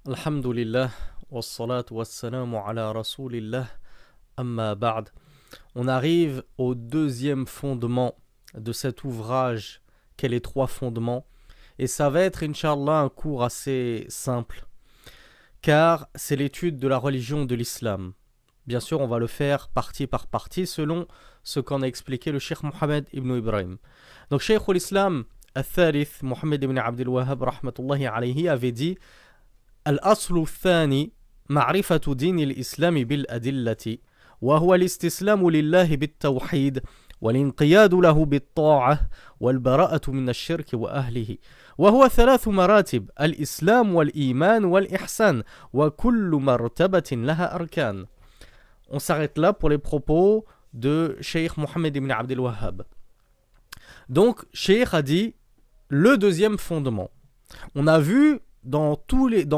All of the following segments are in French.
Alhamdulillah, wassalatu wassalamu ala rasulillah, amma ba'd. On arrive au deuxième fondement de cet ouvrage, qu'est les trois fondements. Et ça va être, Inch'Allah, un cours assez simple, car c'est l'étude de la religion de l'islam. Bien sûr, on va le faire partie par partie, selon ce qu'en a expliqué le Cheikh Mohammed ibn Ibrahim. Donc, Cheikh l'Islam al-Thalith, Mohammed ibn Abdul Wahhab, rahmatullahi alayhi, avait dit الأصل الثاني معرفة دين الإسلام بالأدلة وهو الاستسلام لله بالتوحيد والانقياد له بالطاعة والبراءة من الشرك وأهله وهو ثلاث مراتب الإسلام والإيمان والإحسان وكل مرتبة لها أركان. On s'arrête là pour les propos de Cheikh Mohammed ibn Abdul Wahhab. Donc, Cheikh a dit le deuxième fondement. On a vu dans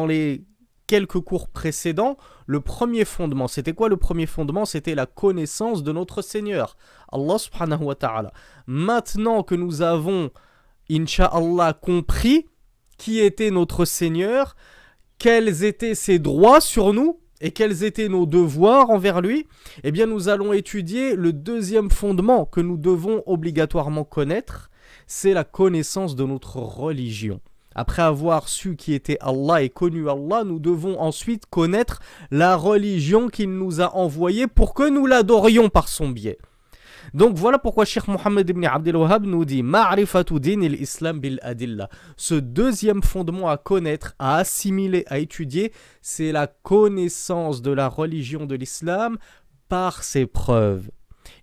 les quelques cours précédents, le premier fondement. C'était quoi le premier fondement? C'était la connaissance de notre Seigneur, Allah subhanahu wa ta'ala. Maintenant que nous avons, Inch'Allah, compris qui était notre Seigneur, quels étaient ses droits sur nous et quels étaient nos devoirs envers lui, eh bien nous allons étudier le deuxième fondement que nous devons obligatoirement connaître, c'est la connaissance de notre religion. Après avoir su qui était Allah et connu Allah, nous devons ensuite connaître la religion qu'il nous a envoyée pour que nous l'adorions par son biais. Donc voilà pourquoi Cheikh Mohammed ibn Abdul Wahhab nous dit Ma'rifatu din al-Islam bil adilla. Ce deuxième fondement à connaître, à assimiler, à étudier, c'est la connaissance de la religion de l'islam par ses preuves.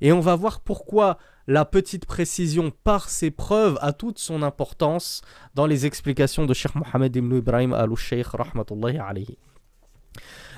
Et on va voir pourquoi la petite précision par ses preuves a toute son importance dans les explications de Cheikh Mohammed ibn Ibrahim al-Sheikh rahmatullahi alayhi.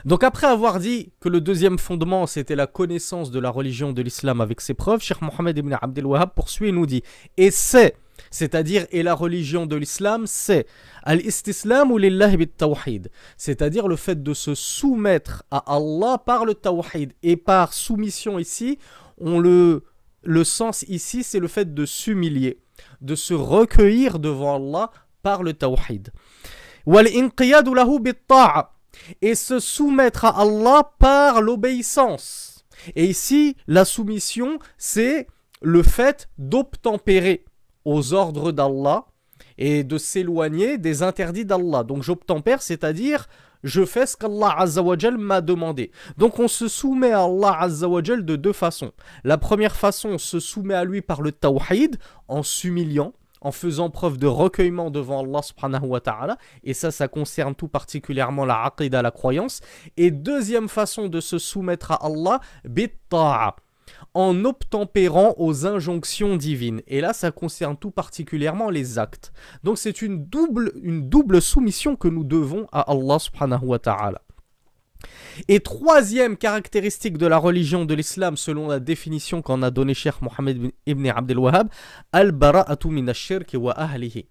Donc après avoir dit que le deuxième fondement c'était la connaissance de la religion de l'islam avec ses preuves, Cheikh Mohammed ibn Abdul Wahhab poursuit et nous dit et c'est-à-dire et la religion de l'islam c'est al-istislamu lillahi bit-tawhid, c'est-à-dire le fait de se soumettre à Allah par le tawhid. Et par soumission ici, le sens ici, c'est le fait de s'humilier, de se recueillir devant Allah par le tawhid. وَالْإِنْقِيَادُ لَهُ بِالطَّاعَةِ, et se soumettre à Allah par l'obéissance. Et ici, la soumission, c'est le fait d'obtempérer aux ordres d'Allah et de s'éloigner des interdits d'Allah. Donc j'obtempère, c'est-à-dire je fais ce qu'Allah Azza wa Jal m'a demandé. Donc on se soumet à Allah Azza wa Jal de deux façons. La première façon, on se soumet à lui par le tawhid, en s'humiliant, en faisant preuve de recueillement devant Allah subhanahu wa ta'ala. Et ça concerne tout particulièrement la aqida, la croyance. Et deuxième façon de se soumettre à Allah, bit-ta'a, en obtempérant aux injonctions divines. Et là, ça concerne tout particulièrement les actes. Donc c'est une double soumission que nous devons à Allah subhanahu wa ta'ala. Et troisième caractéristique de la religion de l'islam, selon la définition qu'en a donnée Cheikh Mohammed ibn Abdul Wahhab, al-bara'atu min ash-shirk wa ahlihi.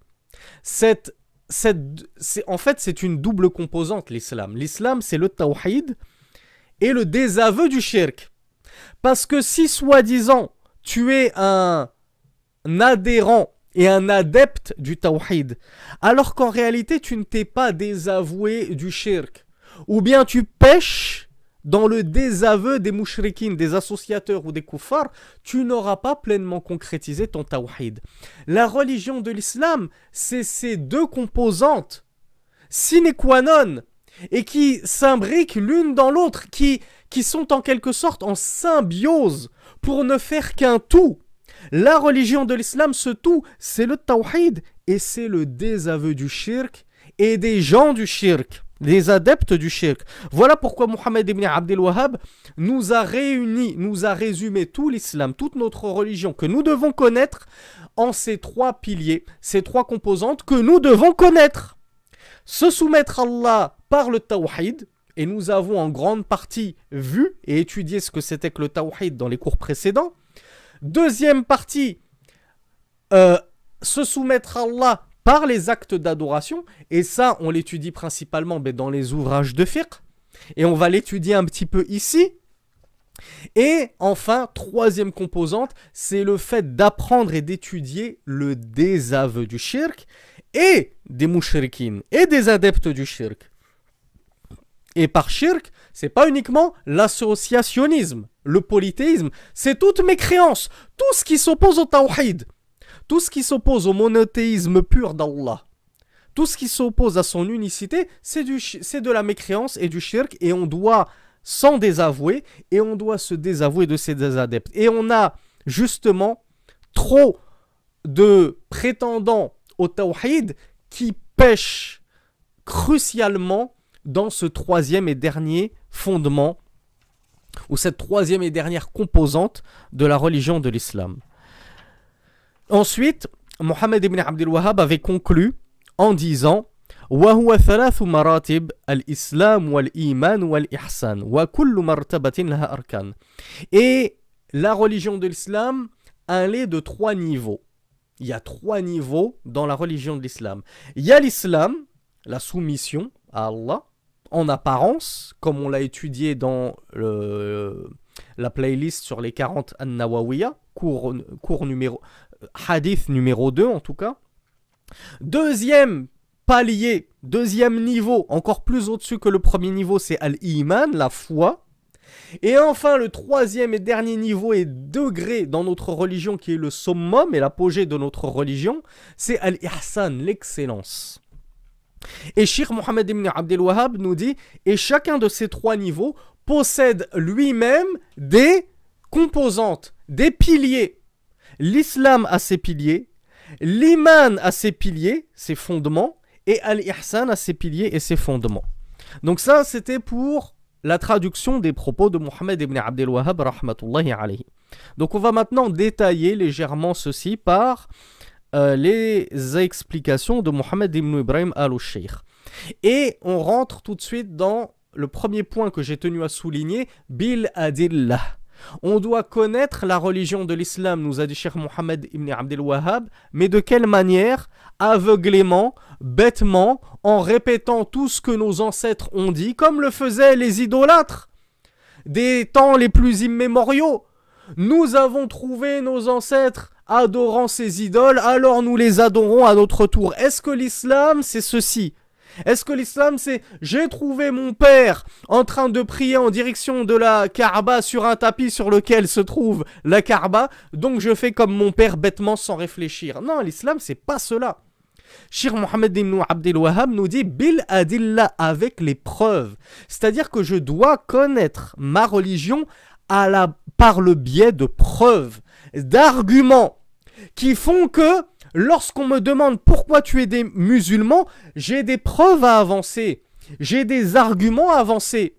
En fait, c'est une double composante, l'islam. L'islam, c'est le tawhid et le désaveu du shirk. Parce que si, soi-disant, tu es un adhérent et un adepte du tawhid, alors qu'en réalité, tu ne t'es pas désavoué du shirk, ou bien tu pèches dans le désaveu des mushrikines, des associateurs ou des kuffars, tu n'auras pas pleinement concrétisé ton tawhid. La religion de l'islam, c'est ces deux composantes sine qua non, et qui s'imbriquent l'une dans l'autre, qui sont en quelque sorte en symbiose pour ne faire qu'un tout. La religion de l'islam, ce tout, c'est le tawhid et c'est le désaveu du shirk et des gens du shirk, des adeptes du shirk. Voilà pourquoi Mohammed ibn Abdul Wahhab nous a réunis, nous a résumé tout l'islam, toute notre religion que nous devons connaître en ces trois piliers, ces trois composantes que nous devons connaître. Se soumettre à Allah par le tawhid, et nous avons en grande partie vu et étudié ce que c'était que le tawhid dans les cours précédents. Deuxième partie, se soumettre à Allah par les actes d'adoration, et ça on l'étudie principalement dans les ouvrages de fiqh, et on va l'étudier un petit peu ici. Et enfin, troisième composante, c'est le fait d'apprendre et d'étudier le désaveu du shirk et des mushrikines et des adeptes du shirk. Et par shirk, c'est pas uniquement l'associationnisme, le polythéisme, c'est toutes mes créances, tout ce qui s'oppose au tawhid, tout ce qui s'oppose au monothéisme pur d'Allah, tout ce qui s'oppose à son unicité, c'est de la mécréance et du shirk, et on doit s'en désavouer, et on doit se désavouer de ces adeptes. Et on a justement trop de prétendants au tawhid qui pêchent crucialement dans ce troisième et dernier fondement, ou cette troisième et dernière composante de la religion de l'islam. Ensuite, Mohammed ibn Abdul Wahhab avait conclu en disant وهو ثلاث مراتب الإسلام والإيمان والإحسان وكل مرتبة لها أركان. Et la religion de l'islam, elle est de 3 niveaux. Il y a 3 niveaux dans la religion de l'islam. Il y a l'islam, la soumission à Allah, en apparence, comme on l'a étudié dans la playlist sur les 40 An-Nawawiyya, hadith numéro 2 en tout cas. Deuxième palier, deuxième niveau, encore plus au-dessus que le premier niveau, c'est Al-Iman, la foi. Et enfin, le troisième et dernier niveau et degré dans notre religion, qui est le summum et l'apogée de notre religion, c'est Al-Ihsan, l'excellence. Et Cheikh Mohammed ibn Abdul Wahhab nous dit, et chacun de ces 3 niveaux possède lui-même des composantes, des piliers. L'islam a ses piliers, l'iman a ses piliers, ses fondements, et al-ihsan a ses piliers et ses fondements. Donc ça, c'était pour la traduction des propos de Mohammed ibn Abdul Wahhab rahmatullahi alayhi. Donc on va maintenant détailler légèrement ceci par les explications de Mohammed ibn Ibrahim al-Sheikh. Et on rentre tout de suite dans le premier point que j'ai tenu à souligner, bil adillah. On doit connaître la religion de l'islam, nous a dit Cheikh Mohammed ibn Abdul Wahhab, mais de quelle manière? Aveuglément, bêtement, en répétant tout ce que nos ancêtres ont dit, comme le faisaient les idolâtres des temps les plus immémoriaux. Nous avons trouvé nos ancêtres adorant ces idoles, alors nous les adorons à notre tour. Est-ce que l'islam, c'est ceci? Est-ce que l'islam, c'est j'ai trouvé mon père en train de prier en direction de la Kaaba sur un tapis sur lequel se trouve la Kaaba, donc je fais comme mon père bêtement sans réfléchir? Non, l'islam, c'est pas cela. Cheikh Mohammed ibn Abdul Wahhab nous dit bil adillah, avec les preuves. C'est-à-dire que je dois connaître ma religion par le biais de preuves, d'arguments qui font que lorsqu'on me demande pourquoi tu es des musulmans, j'ai des preuves à avancer, j'ai des arguments à avancer.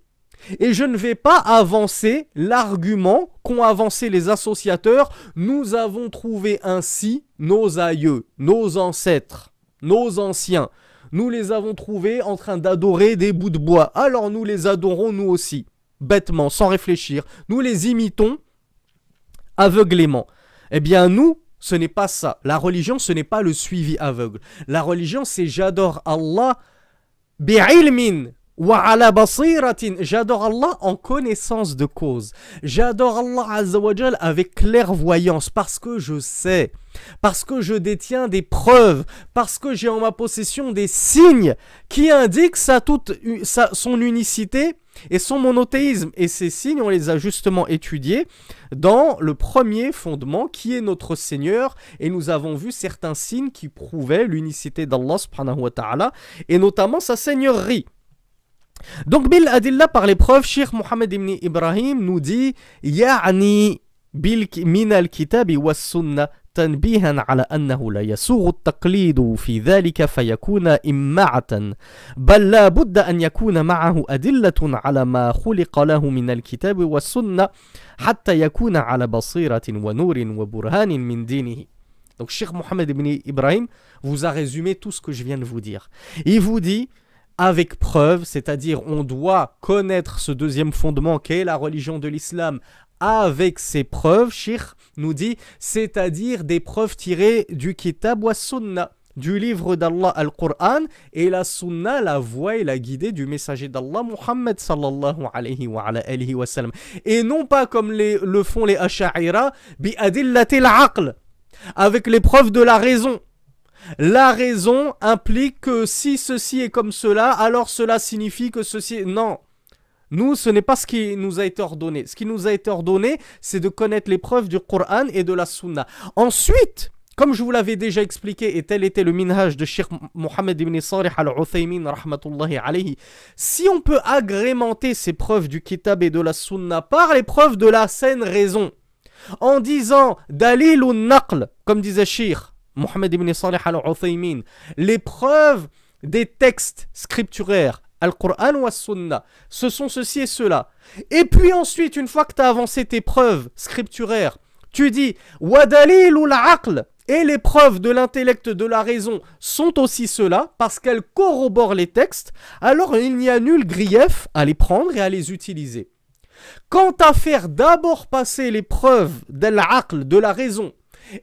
Et je ne vais pas avancer l'argument qu'ont avancé les associateurs. Nous avons trouvé ainsi nos aïeux, nos ancêtres, nos anciens. Nous les avons trouvés en train d'adorer des bouts de bois. Alors nous les adorons nous aussi, bêtement, sans réfléchir. Nous les imitons aveuglément. Eh bien nous, ce n'est pas ça. La religion, ce n'est pas le suivi aveugle. La religion, c'est j'adore Allah bi'ilmin wa ala basiratin. J'adore Allah en connaissance de cause. J'adore Allah Azza wa Jal avec clairvoyance, parce que je sais, parce que je détiens des preuves, parce que j'ai en ma possession des signes qui indiquent son unicité et son monothéisme. Et ces signes, on les a justement étudiés dans le premier fondement qui est notre Seigneur, et nous avons vu certains signes qui prouvaient l'unicité d'Allah subhanahu wa ta'ala, et notamment sa seigneurie. Donc bil adillah, par les preuves, Cheikh Mohammed ibn Ibrahim nous dit ya'ni bil min al-kitabi was sunnah تنبيها على أنه لا يسوغ التقليد في ذلك فيكون إماعة، بل لا بد أن يكون معه أدلة على ما خلق له من الكتاب والسنة حتى يكون على بصيرة ونور وبرهان من دينه. Donc Cheikh Mohammed ibn Ibrahim vous a résumé tout ce que je viens de vous dire. Il vous dit avec preuve, c'est-à-dire on doit connaître ce deuxième fondement qu'est la religion de l'islam avec ses preuves. Cheikh nous dit, c'est-à-dire des preuves tirées du kitab wa sunna, du livre d'Allah al-Qur'an, et la sunna, la voie et la guidée du messager d'Allah Muhammad sallallahu alayhi wa alihi wa sallam. Et non pas comme le font les asha'ira, bi adillatil aql, avec les preuves de la raison. La raison implique que si ceci est comme cela, alors cela signifie que ceci... Non, Nous, ce n'est pas ce qui nous a été ordonné. Ce qui nous a été ordonné, c'est de connaître les preuves du Coran et de la Sunna. Ensuite, comme je vous l'avais déjà expliqué, et tel était le minhaj de Cheikh Mohammed ibn Salih al-Uthaymin, rahmatullahi alayhi, si on peut agrémenter ces preuves du Kitab et de la Sunna par les preuves de la saine raison, en disant dalil ou naql, comme disait Cheikh Mohammed ibn Salih al-Uthaymin, les preuves des textes scripturaires, Al-Qur'an ou As-Sunnah, ce sont ceci et cela. Et puis ensuite, une fois que tu as avancé tes preuves scripturaires, tu dis wa dalil ou l'aql, et les preuves de l'intellect, de la raison sont aussi cela, parce qu'elles corroborent les textes, alors il n'y a nul grief à les prendre et à les utiliser. Quant à faire d'abord passer les preuves de l'aql, de la raison,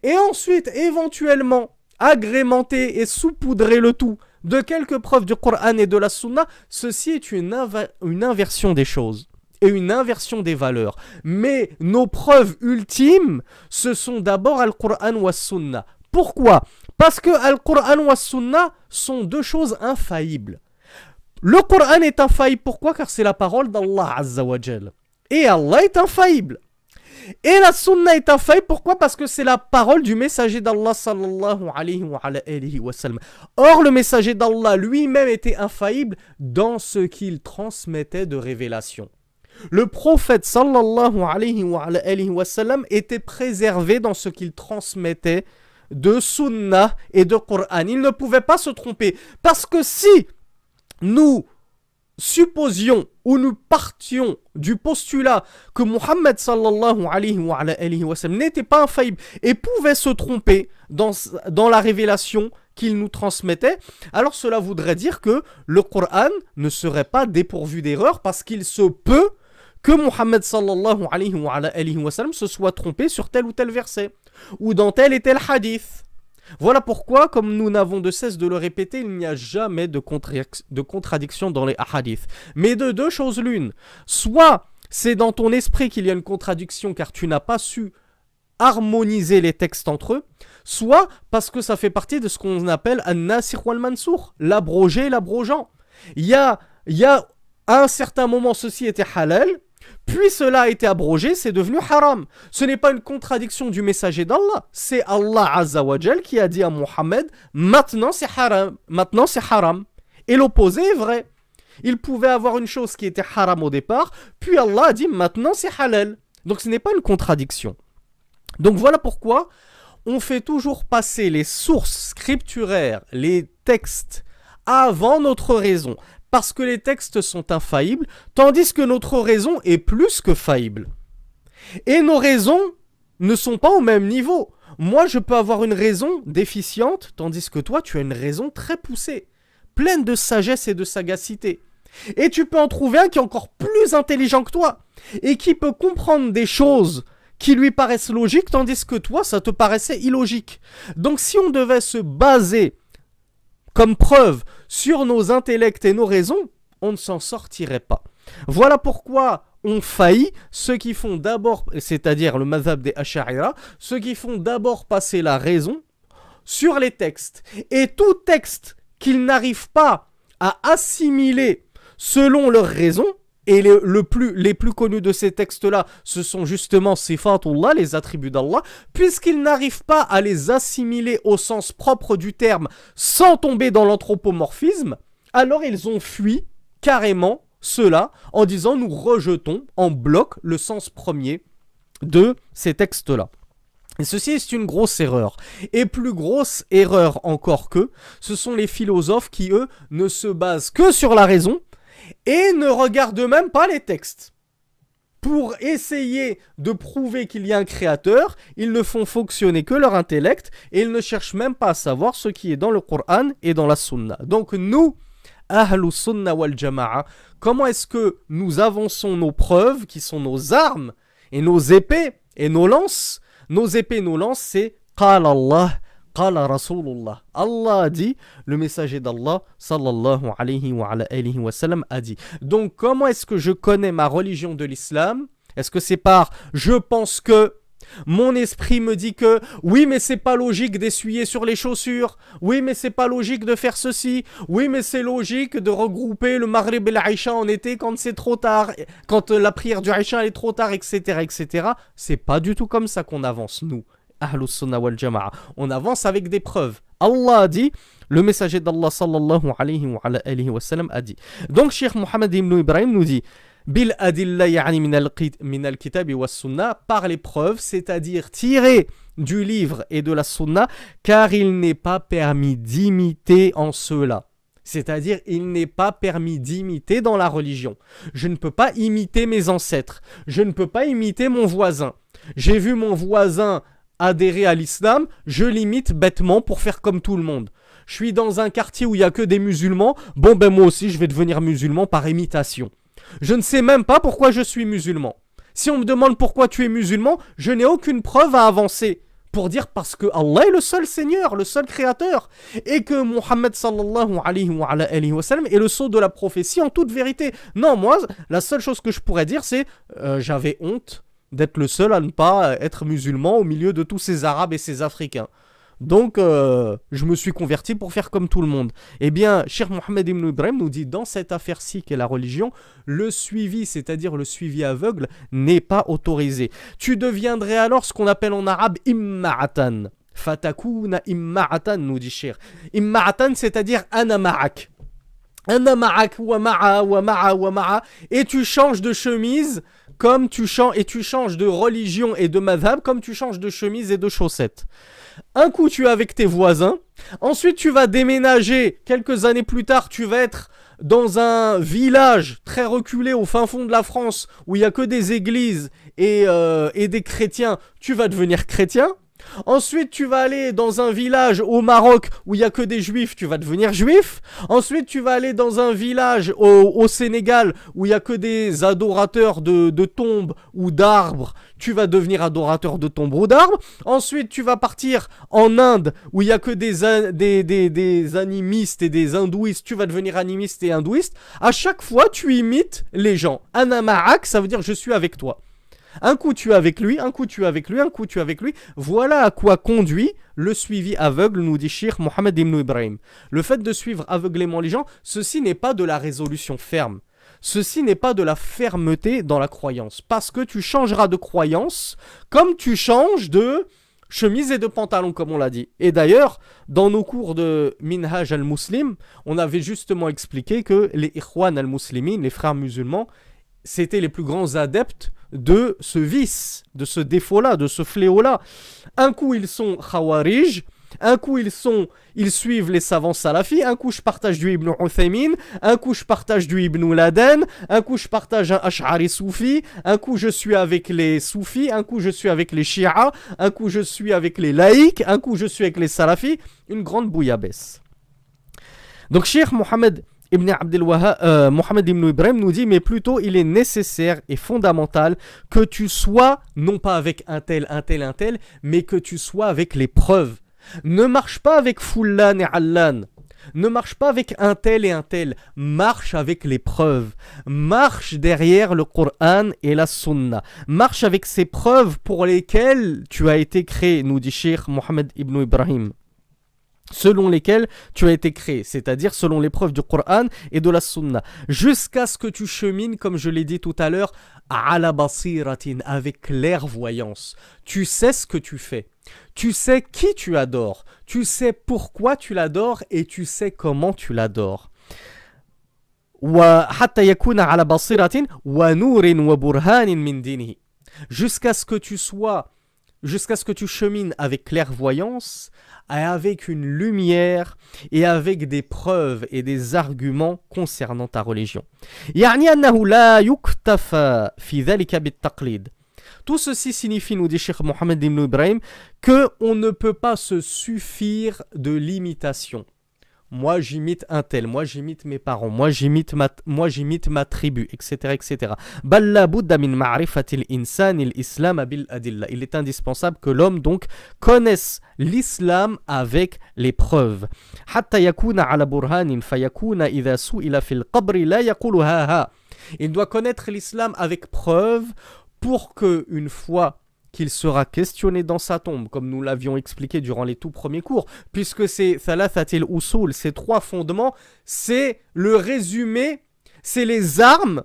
et ensuite éventuellement agrémenter et saupoudrer le tout de quelques preuves du Coran et de la Sunna, ceci est une inversion des choses et une inversion des valeurs. Mais nos preuves ultimes, ce sont d'abord Al-Qur'an ou As-Sunna. Pourquoi? Parce que Al-Qur'an ou As-Sunna sont deux choses infaillibles. Le Coran est infaillible, pourquoi? Car c'est la parole d'Allah Azza wa Jal. Et Allah est infaillible. Et la Sunna est infaillible, pourquoi? Parce que c'est la parole du messager d'Allah sallallahu alayhi wa sallam. Or, le messager d'Allah lui-même était infaillible dans ce qu'il transmettait de révélation. Le prophète sallallahu alayhi wa sallam était préservé dans ce qu'il transmettait de Sunna et de Coran. Il ne pouvait pas se tromper. Parce que si nous supposions ou nous partions du postulat que Muhammad sallallahu alayhi wa sallam n'était pas infaillible et pouvait se tromper dans la révélation qu'il nous transmettait, alors cela voudrait dire que le Coran ne serait pas dépourvu d'erreur parce qu'il se peut que Muhammad sallallahu alayhi wa sallam se soit trompé sur tel ou tel verset ou dans tel et tel hadith. Voilà pourquoi, comme nous n'avons de cesse de le répéter, il n'y a jamais de contradiction dans les hadiths. Mais de deux choses l'une. Soit c'est dans ton esprit qu'il y a une contradiction car tu n'as pas su harmoniser les textes entre eux, soit parce que ça fait partie de ce qu'on appelle an-nasikh wal-mansoukh, l'abrogé et l'abrogeant. Il y a à un certain moment, ceci était halal, puis cela a été abrogé, c'est devenu haram. Ce n'est pas une contradiction du messager d'Allah. C'est Allah Azza wa Jal qui a dit à Muhammad, maintenant c'est haram. Maintenant c'est haram. Et l'opposé est vrai. Il pouvait avoir une chose qui était haram au départ, puis Allah a dit, maintenant c'est halal. Donc ce n'est pas une contradiction. Donc voilà pourquoi on fait toujours passer les sources scripturaires, les textes, avant notre raison. Parce que les textes sont infaillibles, tandis que notre raison est plus que faillible. Et nos raisons ne sont pas au même niveau. Moi, je peux avoir une raison déficiente, tandis que toi, tu as une raison très poussée, pleine de sagesse et de sagacité. Et tu peux en trouver un qui est encore plus intelligent que toi, et qui peut comprendre des choses qui lui paraissent logiques, tandis que toi, ça te paraissait illogique. Donc si on devait se baser comme preuve sur nos intellects et nos raisons, on ne s'en sortirait pas. Voilà pourquoi on faillit ceux qui font d'abord, c'est-à-dire le madhab des Ash'arira, ceux qui font d'abord passer la raison sur les textes. Et tout texte qu'ils n'arrivent pas à assimiler selon leur raison, et les plus connus de ces textes-là, ce sont justement Sifatullah, les attributs d'Allah, puisqu'ils n'arrivent pas à les assimiler au sens propre du terme sans tomber dans l'anthropomorphisme, alors ils ont fui carrément cela en disant nous rejetons en bloc le sens premier de ces textes-là. Et ceci est une grosse erreur. Et plus grosse erreur encore que, ce sont les philosophes qui, eux, ne se basent que sur la raison et ne regardent même pas les textes. Pour essayer de prouver qu'il y a un créateur, ils ne font fonctionner que leur intellect et ils ne cherchent même pas à savoir ce qui est dans le Coran et dans la Sunna. Donc nous, Ahlus Sunna wal Jama'a, comment est-ce que nous avançons nos preuves qui sont nos armes et nos épées et nos lances? Nos épées et nos lances, c'est Qala Allah, Qala Rasulullah. Allah a dit, le messager d'Allah, sallallahu alayhi wa sallam, a dit. Donc, comment est-ce que je connais ma religion de l'islam? Est-ce que c'est par je pense que Mon esprit me dit que oui, mais c'est pas logique d'essuyer sur les chaussures. Oui, mais c'est pas logique de faire ceci. Oui, mais c'est logique de regrouper le Maghrib et l'Aïcha en été quand c'est trop tard, quand la prière du Aïcha est trop tard, etc., etc. C'est pas du tout comme ça qu'on avance, nous, Ahlus Sunnah wal Jama'a. On avance avec des preuves. Allah a dit, le messager d'Allah sallallahu alayhi wa sallam a dit. Donc, Cheikh Mohammed ibn Ibrahim nous dit Bil adilla yani min al-kitab wa sunna, par les preuves, c'est-à-dire tirées du livre et de la sunna, car il n'est pas permis d'imiter en cela. C'est-à-dire, il n'est pas permis d'imiter dans la religion. Je ne peux pas imiter mes ancêtres. Je ne peux pas imiter mon voisin. J'ai vu mon voisin adhérer à l'islam, je l'imite bêtement pour faire comme tout le monde. Je suis dans un quartier où il n'y a que des musulmans, bon ben moi aussi je vais devenir musulman par imitation. Je ne sais même pas pourquoi je suis musulman. Si on me demande pourquoi tu es musulman, je n'ai aucune preuve à avancer pour dire parce que Allah est le seul Seigneur, le seul Créateur, et que Muhammad sallallahu alayhi wa sallam est le sceau de la prophétie en toute vérité. Non, moi, la seule chose que je pourrais dire, c'est j'avais honte d'être le seul à ne pas être musulman au milieu de tous ces Arabes et ces Africains. Donc, je me suis converti pour faire comme tout le monde. Eh bien, Cheikh Mohammed ibn Ibrahim nous dit, dans cette affaire-ci qu'est la religion, le suivi, c'est-à-dire le suivi aveugle, n'est pas autorisé. Tu deviendrais alors ce qu'on appelle en arabe imma'atan. Fatakuna imma'atan, nous dit Cheikh. Imma'atan, c'est-à-dire ana ma'ak. Ana ma'ak wa ma'a wa ma'a wa ma'a. Et tu changes de chemise comme tu changes, et tu changes de religion et de madhab comme tu changes de chemise et de chaussettes. Un coup tu es avec tes voisins, ensuite tu vas déménager, quelques années plus tard tu vas être dans un village très reculé au fin fond de la France où il n'y a que des églises et des chrétiens, tu vas devenir chrétien. Ensuite, tu vas aller dans un village au Maroc où il n'y a que des juifs, tu vas devenir juif. Ensuite, tu vas aller dans un village au Sénégal où il n'y a que des adorateurs de tombes ou d'arbres, tu vas devenir adorateur de tombes ou d'arbres. Ensuite, tu vas partir en Inde où il n'y a que des animistes et des hindouistes, tu vas devenir animiste et hindouiste. À chaque fois, tu imites les gens. Ana ma'ak, ça veut dire je suis avec toi. Un coup tu es avec lui, un coup tu es avec lui, un coup tu es avec lui. Voilà à quoi conduit le suivi aveugle, nous dit Cheikh Mohammed ibn Ibrahim. Le fait de suivre aveuglément les gens, ceci n'est pas de la résolution ferme. Ceci n'est pas de la fermeté dans la croyance. Parce que tu changeras de croyance comme tu changes de chemise et de pantalon, comme on l'a dit. Et d'ailleurs, dans nos cours de Minhaj al-Muslim, on avait justement expliqué que les Ikhwan al-Muslimin, les frères musulmans, c'étaient les plus grands adeptes de ce vice, de ce défaut-là, de ce fléau-là. Un coup, ils sont khawarij, un coup, ils suivent les savants salafis, un coup, je partage du Ibn Uthaymin, un coup, je partage du Ibn Laden, un coup, je partage un Ash'ari soufi, un coup, je suis avec les soufis, un coup, je suis avec les chiites, un coup, je suis avec les laïcs, un coup, je suis avec les salafis, une grande bouillabaisse. Donc, Cheikh Mohammed Ibn Abdel Wahhab, Mohammed ibn Ibrahim nous dit, mais plutôt il est nécessaire et fondamental que tu sois, non pas avec un tel, mais que tu sois avec les preuves. Ne marche pas avec Fullan et Allan. Ne marche pas avec un tel et un tel. Marche avec les preuves. Marche derrière le Coran et la Sunna. Marche avec ces preuves pour lesquelles tu as été créé, nous dit Cheikh Mohammed ibn Ibrahim. Selon lesquels tu as été créé, c'est-à-dire selon les preuves du Coran et de la Sunna, jusqu'à ce que tu chemines, comme je l'ai dit tout à l'heure, à la basiratin, avec clairvoyance. Tu sais ce que tu fais, tu sais qui tu adores, tu sais pourquoi tu l'adores et tu sais comment tu l'adores. Jusqu'à ce que tu sois, jusqu'à ce que tu chemines avec clairvoyance, avec une lumière et avec des preuves et des arguments concernant ta religion. Tout ceci signifie, nous dit Cheikh Mohammed ibn Ibrahim, qu'on ne peut pas se suffire de l'imitation. Moi j'imite un tel, moi j'imite mes parents, moi j'imite ma tribu, etc. etc. Il est indispensable que l'homme donc connaisse l'islam avec les preuves. Il doit connaître l'islam avec preuve pour que, une fois qu'il sera questionné dans sa tombe, comme nous l'avions expliqué durant les tout premiers cours, puisque c'est thalathatil usul, ces 3 fondements, c'est le résumé, c'est les armes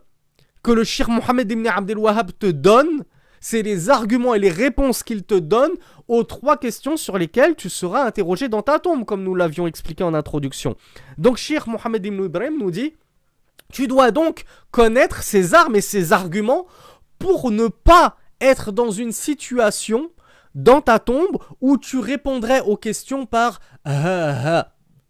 que le Cheikh Mohammed ibn Abdel Wahhab te donne, c'est les arguments et les réponses qu'il te donne aux 3 questions sur lesquelles tu seras interrogé dans ta tombe, comme nous l'avions expliqué en introduction. Donc Cheikh Mohammed ibn Ibrahim nous dit, tu dois donc connaître ces armes et ces arguments pour ne pas être dans une situation dans ta tombe où tu répondrais aux questions par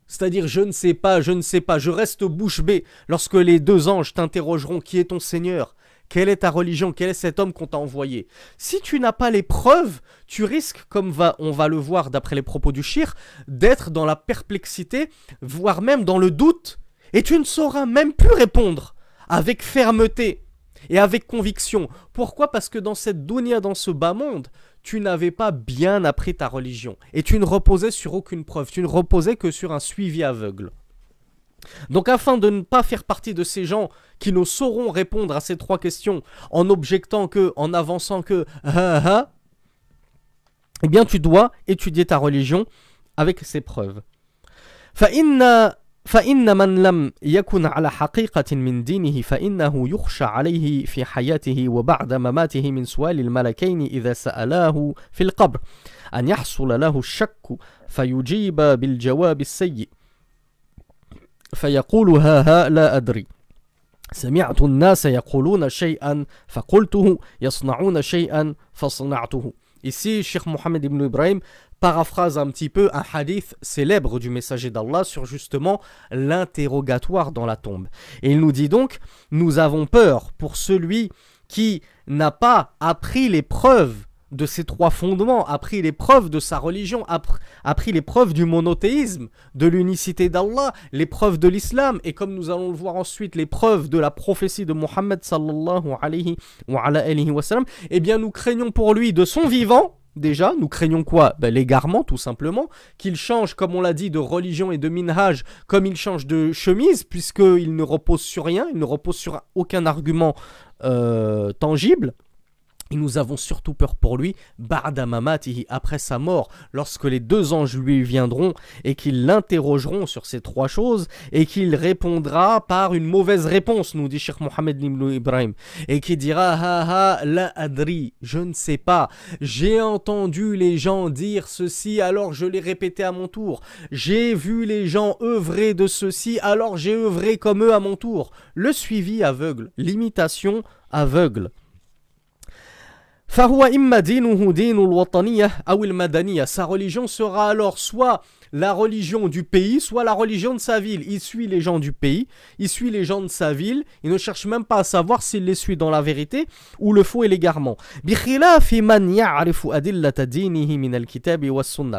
c'est-à-dire je ne sais pas, je reste bouche bée lorsque les 2 anges t'interrogeront qui est ton Seigneur, quelle est ta religion, quel est cet homme qu'on t'a envoyé. Si tu n'as pas les preuves, tu risques, comme on va le voir d'après les propos du Cheikh, d'être dans la perplexité, voire même dans le doute, et tu ne sauras même plus répondre avec fermeté et avec conviction. Pourquoi ? Parce que dans cette dunya, dans ce bas monde, tu n'avais pas bien appris ta religion. Et tu ne reposais sur aucune preuve. Tu ne reposais que sur un suivi aveugle. Donc afin de ne pas faire partie de ces gens qui ne sauront répondre à ces 3 questions en objectant que, en avançant que, eh bien tu dois étudier ta religion avec ces preuves. فإن من لم يكن على حقيقة من دينه فإنه يخشى عليه في حياته وبعد مماته من سؤال الملكين إذا سألاه في القبر أن يحصل له الشك فيجيب بالجواب السيء فيقول ها لا أدري سمعت الناس يقولون شيئا فقلته يصنعون شيئا فصنعته. Ici, Cheikh Mohammed ibn Ibrahim paraphrase un petit peu un hadith célèbre du messager d'Allah sur justement l'interrogatoire dans la tombe. Et il nous dit donc, nous avons peur pour celui qui n'a pas appris les preuves de ces 3 fondements, appris les preuves de sa religion, appris les preuves du monothéisme, de l'unicité d'Allah, les preuves de l'islam, et comme nous allons le voir ensuite, les preuves de la prophétie de Muhammad sallallahu alayhi wa sallam, eh bien nous craignons pour lui de son vivant. Déjà, nous craignons quoi ? L'égarement, tout simplement, qu'il change, comme on l'a dit, de religion et de minhaj, comme il change de chemise, puisqu'il ne repose sur rien, il ne repose sur aucun argument tangible. Et nous avons surtout peur pour lui, ba'da mamatihi, après sa mort, lorsque les 2 anges lui viendront et qu'ils l'interrogeront sur ces 3 choses et qu'il répondra par une mauvaise réponse, nous dit Cheikh Mohammed ibn Ibrahim, et qui dira ha la adri, je ne sais pas, j'ai entendu les gens dire ceci alors je l'ai répété à mon tour, j'ai vu les gens œuvrer de ceci alors j'ai œuvré comme eux à mon tour. Le suivi aveugle, l'imitation aveugle. Sa religion sera alors soit la religion du pays, soit la religion de sa ville. Il suit les gens du pays, il suit les gens de sa ville, il ne cherche même pas à savoir s'il les suit dans la vérité ou le faux et l'égarement.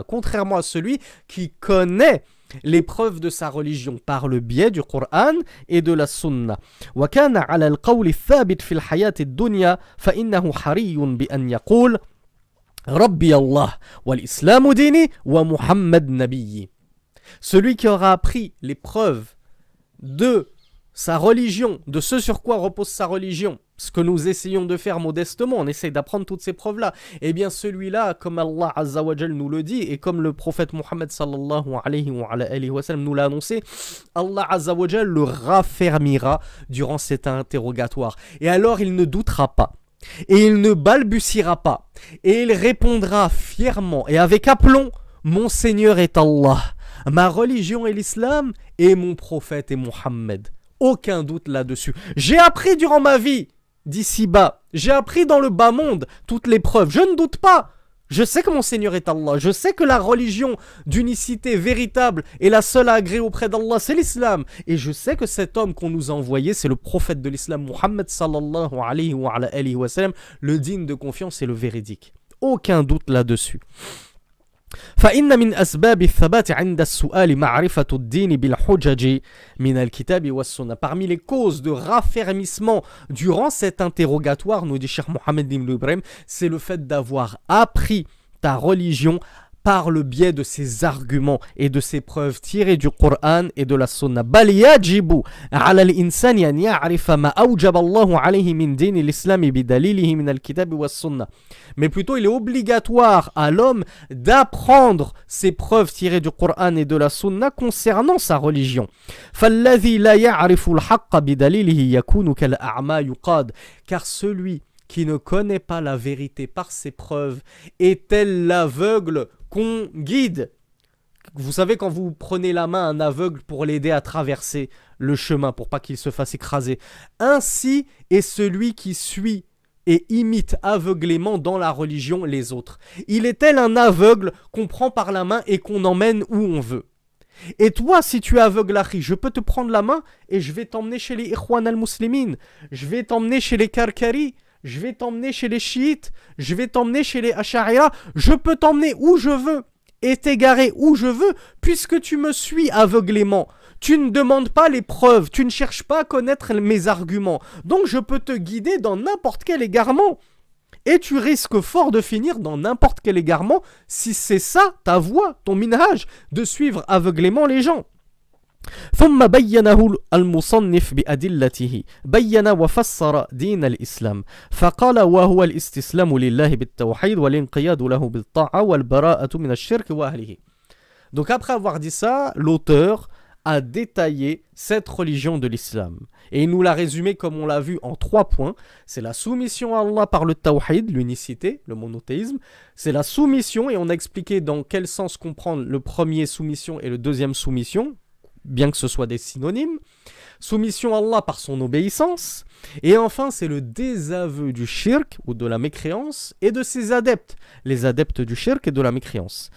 Contrairement à celui qui connaît les preuves de sa religion par le biais du Coran et de la Sunna. وكان على القول الثابت في الحياة الدنيا فإنه حري بأن يقول ربي الله والإسلام ديني ومحمد نبيي. Celui qui aura appris les preuves de sa religion, de ce sur quoi repose sa religion, ce que nous essayons de faire modestement, on essaye d'apprendre toutes ces preuves-là, et bien celui-là, comme Allah Azza wa Jal nous le dit, et comme le prophète Muhammad sallallahu alayhi wa sallam nous l'a annoncé, Allah Azza wa Jal le raffermira durant cet interrogatoire. Et alors il ne doutera pas, et il ne balbutiera pas, et il répondra fièrement et avec aplomb, mon Seigneur est Allah, ma religion est l'islam, et mon prophète est Muhammad. Aucun doute là-dessus. J'ai appris durant ma vie, d'ici-bas, j'ai appris dans le bas monde toutes les preuves. Je ne doute pas. Je sais que mon Seigneur est Allah. Je sais que la religion d'unicité véritable et la seule à agréer auprès d'Allah, c'est l'islam. Et je sais que cet homme qu'on nous a envoyé, c'est le prophète de l'islam, Muhammad sallallahu alayhi wa sallam, le digne de confiance et le véridique. Aucun doute là-dessus. فإن من أسباب الثبات عند السؤال معرفة الدين بالحجج من الكتاب والسنة. Parmi les causes de raffermissement durant cet interrogatoire, nous dit Cheikh Mohammed ibn Ibrahim, c'est le fait d'avoir appris ta religion par le biais de ses arguments et de ses preuves tirées du Coran et de la Sunna. بل يجب على الإنسان أن يعرف ما أوجب الله عليه من دين الإسلام بدليله من الكتاب والسنة. Mais plutôt, il est obligatoire à l'homme d'apprendre ces preuves tirées du Coran et de la Sunna concernant sa religion. فالذي لا يعرف الحق بدليله يكون كالأعمى يقاد. Car celui qui ne connaît pas la vérité par ses preuves est tel l'aveugle qu'on guide. Vous savez, quand vous prenez la main à un aveugle pour l'aider à traverser le chemin, pour pas qu'il se fasse écraser. Ainsi est celui qui suit et imite aveuglément dans la religion les autres. Il est tel un aveugle qu'on prend par la main et qu'on emmène où on veut. Et toi, si tu es aveugle, Akhi, je peux te prendre la main et je vais t'emmener chez les Ikhwan al-Muslimin, je vais t'emmener chez les Karkari, je vais t'emmener chez les chiites, je vais t'emmener chez les Ash'ariyya, je peux t'emmener où je veux et t'égarer où je veux, puisque tu me suis aveuglément. Tu ne demandes pas les preuves, tu ne cherches pas à connaître mes arguments. Donc je peux te guider dans n'importe quel égarement. Et tu risques fort de finir dans n'importe quel égarement si c'est ça ta voie, ton minhaj, de suivre aveuglément les gens. ثم بينه المصنف بأدلته بين وفسر دين الإسلام فقال وهو الاستسلام لله بالتوحيد والانقياد له بالطاعة والبراءة من الشرك وأهله. Donc après avoir dit ça, l'auteur a détaillé cette religion de l'islam. Et il nous l'a résumé comme on l'a vu en 3 points. C'est la soumission à Allah par le tawhid, l'unicité, le monothéisme. C'est la soumission, et on a expliqué dans quel sens comprendre le premier soumission et le deuxième soumission, bien que ce soit des synonymes. Soumission à Allah par son obéissance. Et enfin, c'est le désaveu du shirk, ou de la mécréance, et de ses adeptes, les adeptes du shirk et de la mécréance.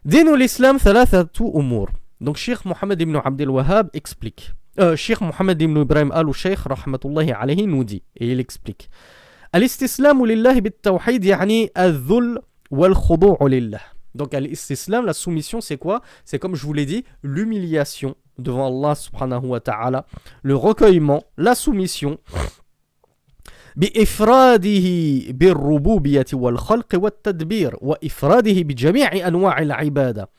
Dinu l'islam thalathatu umur. Donc, Cheikh Mohammed ibn Abdel Wahhab explique. Cheikh Mohammed ibn Ibrahim al-Sheikh, rahmatullahi alayhi, nous dit, et il explique. Al-istislamu lillahi bit-tawhid, yani al-dhul wal-khudu'u lillah. Donc, al-istislam, la soumission, c'est quoi? C'est comme je vous l'ai dit, l'humiliation devant Allah subhanahu wa ta'ala, le recueillement, la soumission. بإفراده بالربوبية والخلق والتدبير وإفراده بجميع أنواع العبادة.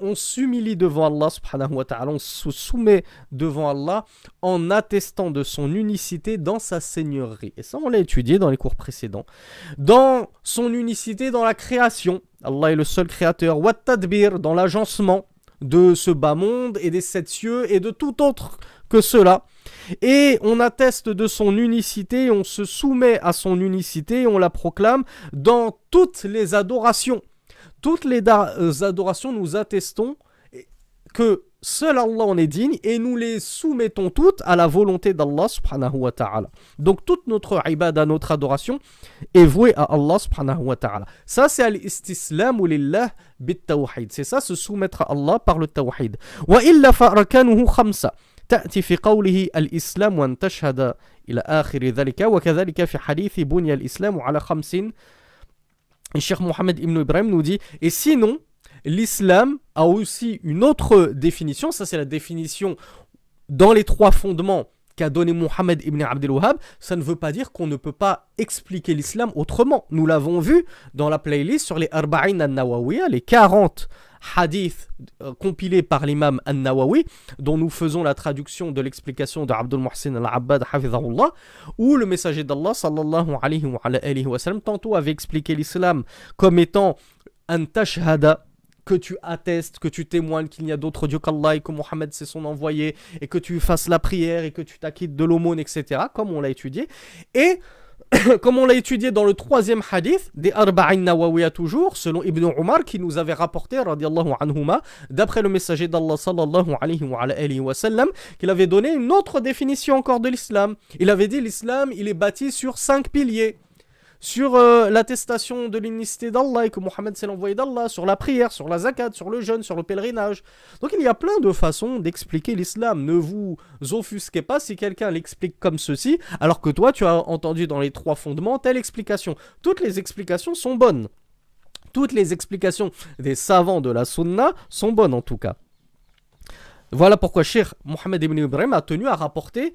On s'humilie devant Allah subhanahu wa ta'ala, on se soumet devant Allah en attestant de son unicité dans sa seigneurie. Et ça, on l'a étudié dans les cours précédents. Dans son unicité dans la création, Allah est le seul créateur. Wa tadbir, dans l'agencement de ce bas monde et des 7 cieux et de tout autre que cela. Et on atteste de son unicité, on se soumet à son unicité, on la proclame dans toutes les adorations. Toutes les adorations, nous attestons que seul Allah en est digne et nous les soumettons toutes à la volonté d'Allah subhanahu wa ta'ala. Donc toute notre ibada, notre adoration est vouée à Allah subhanahu wa ta'ala. Ça c'est al-istislamu lillah bit-tawhid. C'est ça, se soumettre à Allah par le tawhid. Wa illa fa'arkanuhu khamsa. تأتي في قوله الإسلام وأن تشهد إلى آخر ذلك وكذلك في حديث بني الإسلام على 5. Et Cheikh Mohammed ibn Ibrahim nous dit, et sinon, l'islam a aussi une autre définition, ça c'est la définition dans les 3 fondements qu'a donné Mohammed ibn Abdel Wahhab. Ça ne veut pas dire qu'on ne peut pas expliquer l'islam autrement. Nous l'avons vu dans la playlist sur les Arba'in al-Nawawiyya, les 40 hadiths compilés par l'imam al-Nawawi, dont nous faisons la traduction de l'explication de Abdul Muhsin al-Abbad, hafizahullah, où le messager d'Allah, sallallahu alayhi wa sallam, tantôt avait expliqué l'islam comme étant an tashhada, que tu attestes, que tu témoignes qu'il n'y a d'autre Dieu qu'Allah et que Mohammed c'est son envoyé, et que tu fasses la prière et que tu t'acquittes de l'aumône, etc., comme on l'a étudié. Et comme on l'a étudié dans le 3e hadith des Arba'in Nawawiyya toujours, selon Ibn Umar qui nous avait rapporté, radiallahu anhuma, d'après le messager d'Allah sallallahu alayhi wa sallam, qu'il avait donné une autre définition encore de l'islam. Il avait dit l'islam, il est bâti sur 5 piliers. Sur l'attestation de l'unicité d'Allah et que Mohammed c'est l'envoyé d'Allah, sur la prière, sur la zakat, sur le jeûne, sur le pèlerinage. Donc il y a plein de façons d'expliquer l'islam. Ne vous offusquez pas si quelqu'un l'explique comme ceci, alors que toi tu as entendu dans les 3 fondements telle explication. Toutes les explications sont bonnes. Toutes les explications des savants de la sunna sont bonnes en tout cas. Voilà pourquoi Cheikh Mohammed ibn Ibrahim a tenu à rapporter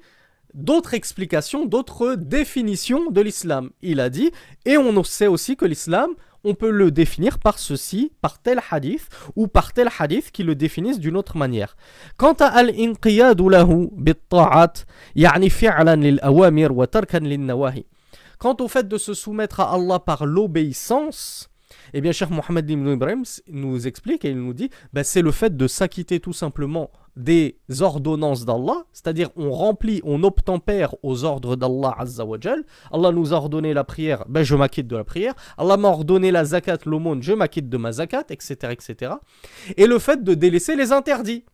d'autres explications, d'autres définitions de l'islam. Il a dit, et on sait aussi que l'islam, on peut le définir par ceci, par tel hadith, ou par tel hadith qui le définissent d'une autre manière. Quant à al-inqiyadu lahu bit-ta'at, yani fi'lan lil-awamir wa tarkan lin-nawahi. Quant au fait de se soumettre à Allah par l'obéissance, eh bien, Cheikh Mohammed ibn Ibrahim nous explique et il nous dit, c'est le fait de s'acquitter tout simplement des ordonnances d'Allah, c'est-à-dire on remplit, on obtempère aux ordres d'Allah Azza wa Jal. Allah nous a ordonné la prière, je m'acquitte de la prière. Allah m'a ordonné la zakat, l'aumône, je m'acquitte de ma zakat, etc., etc. Et le fait de délaisser les interdits.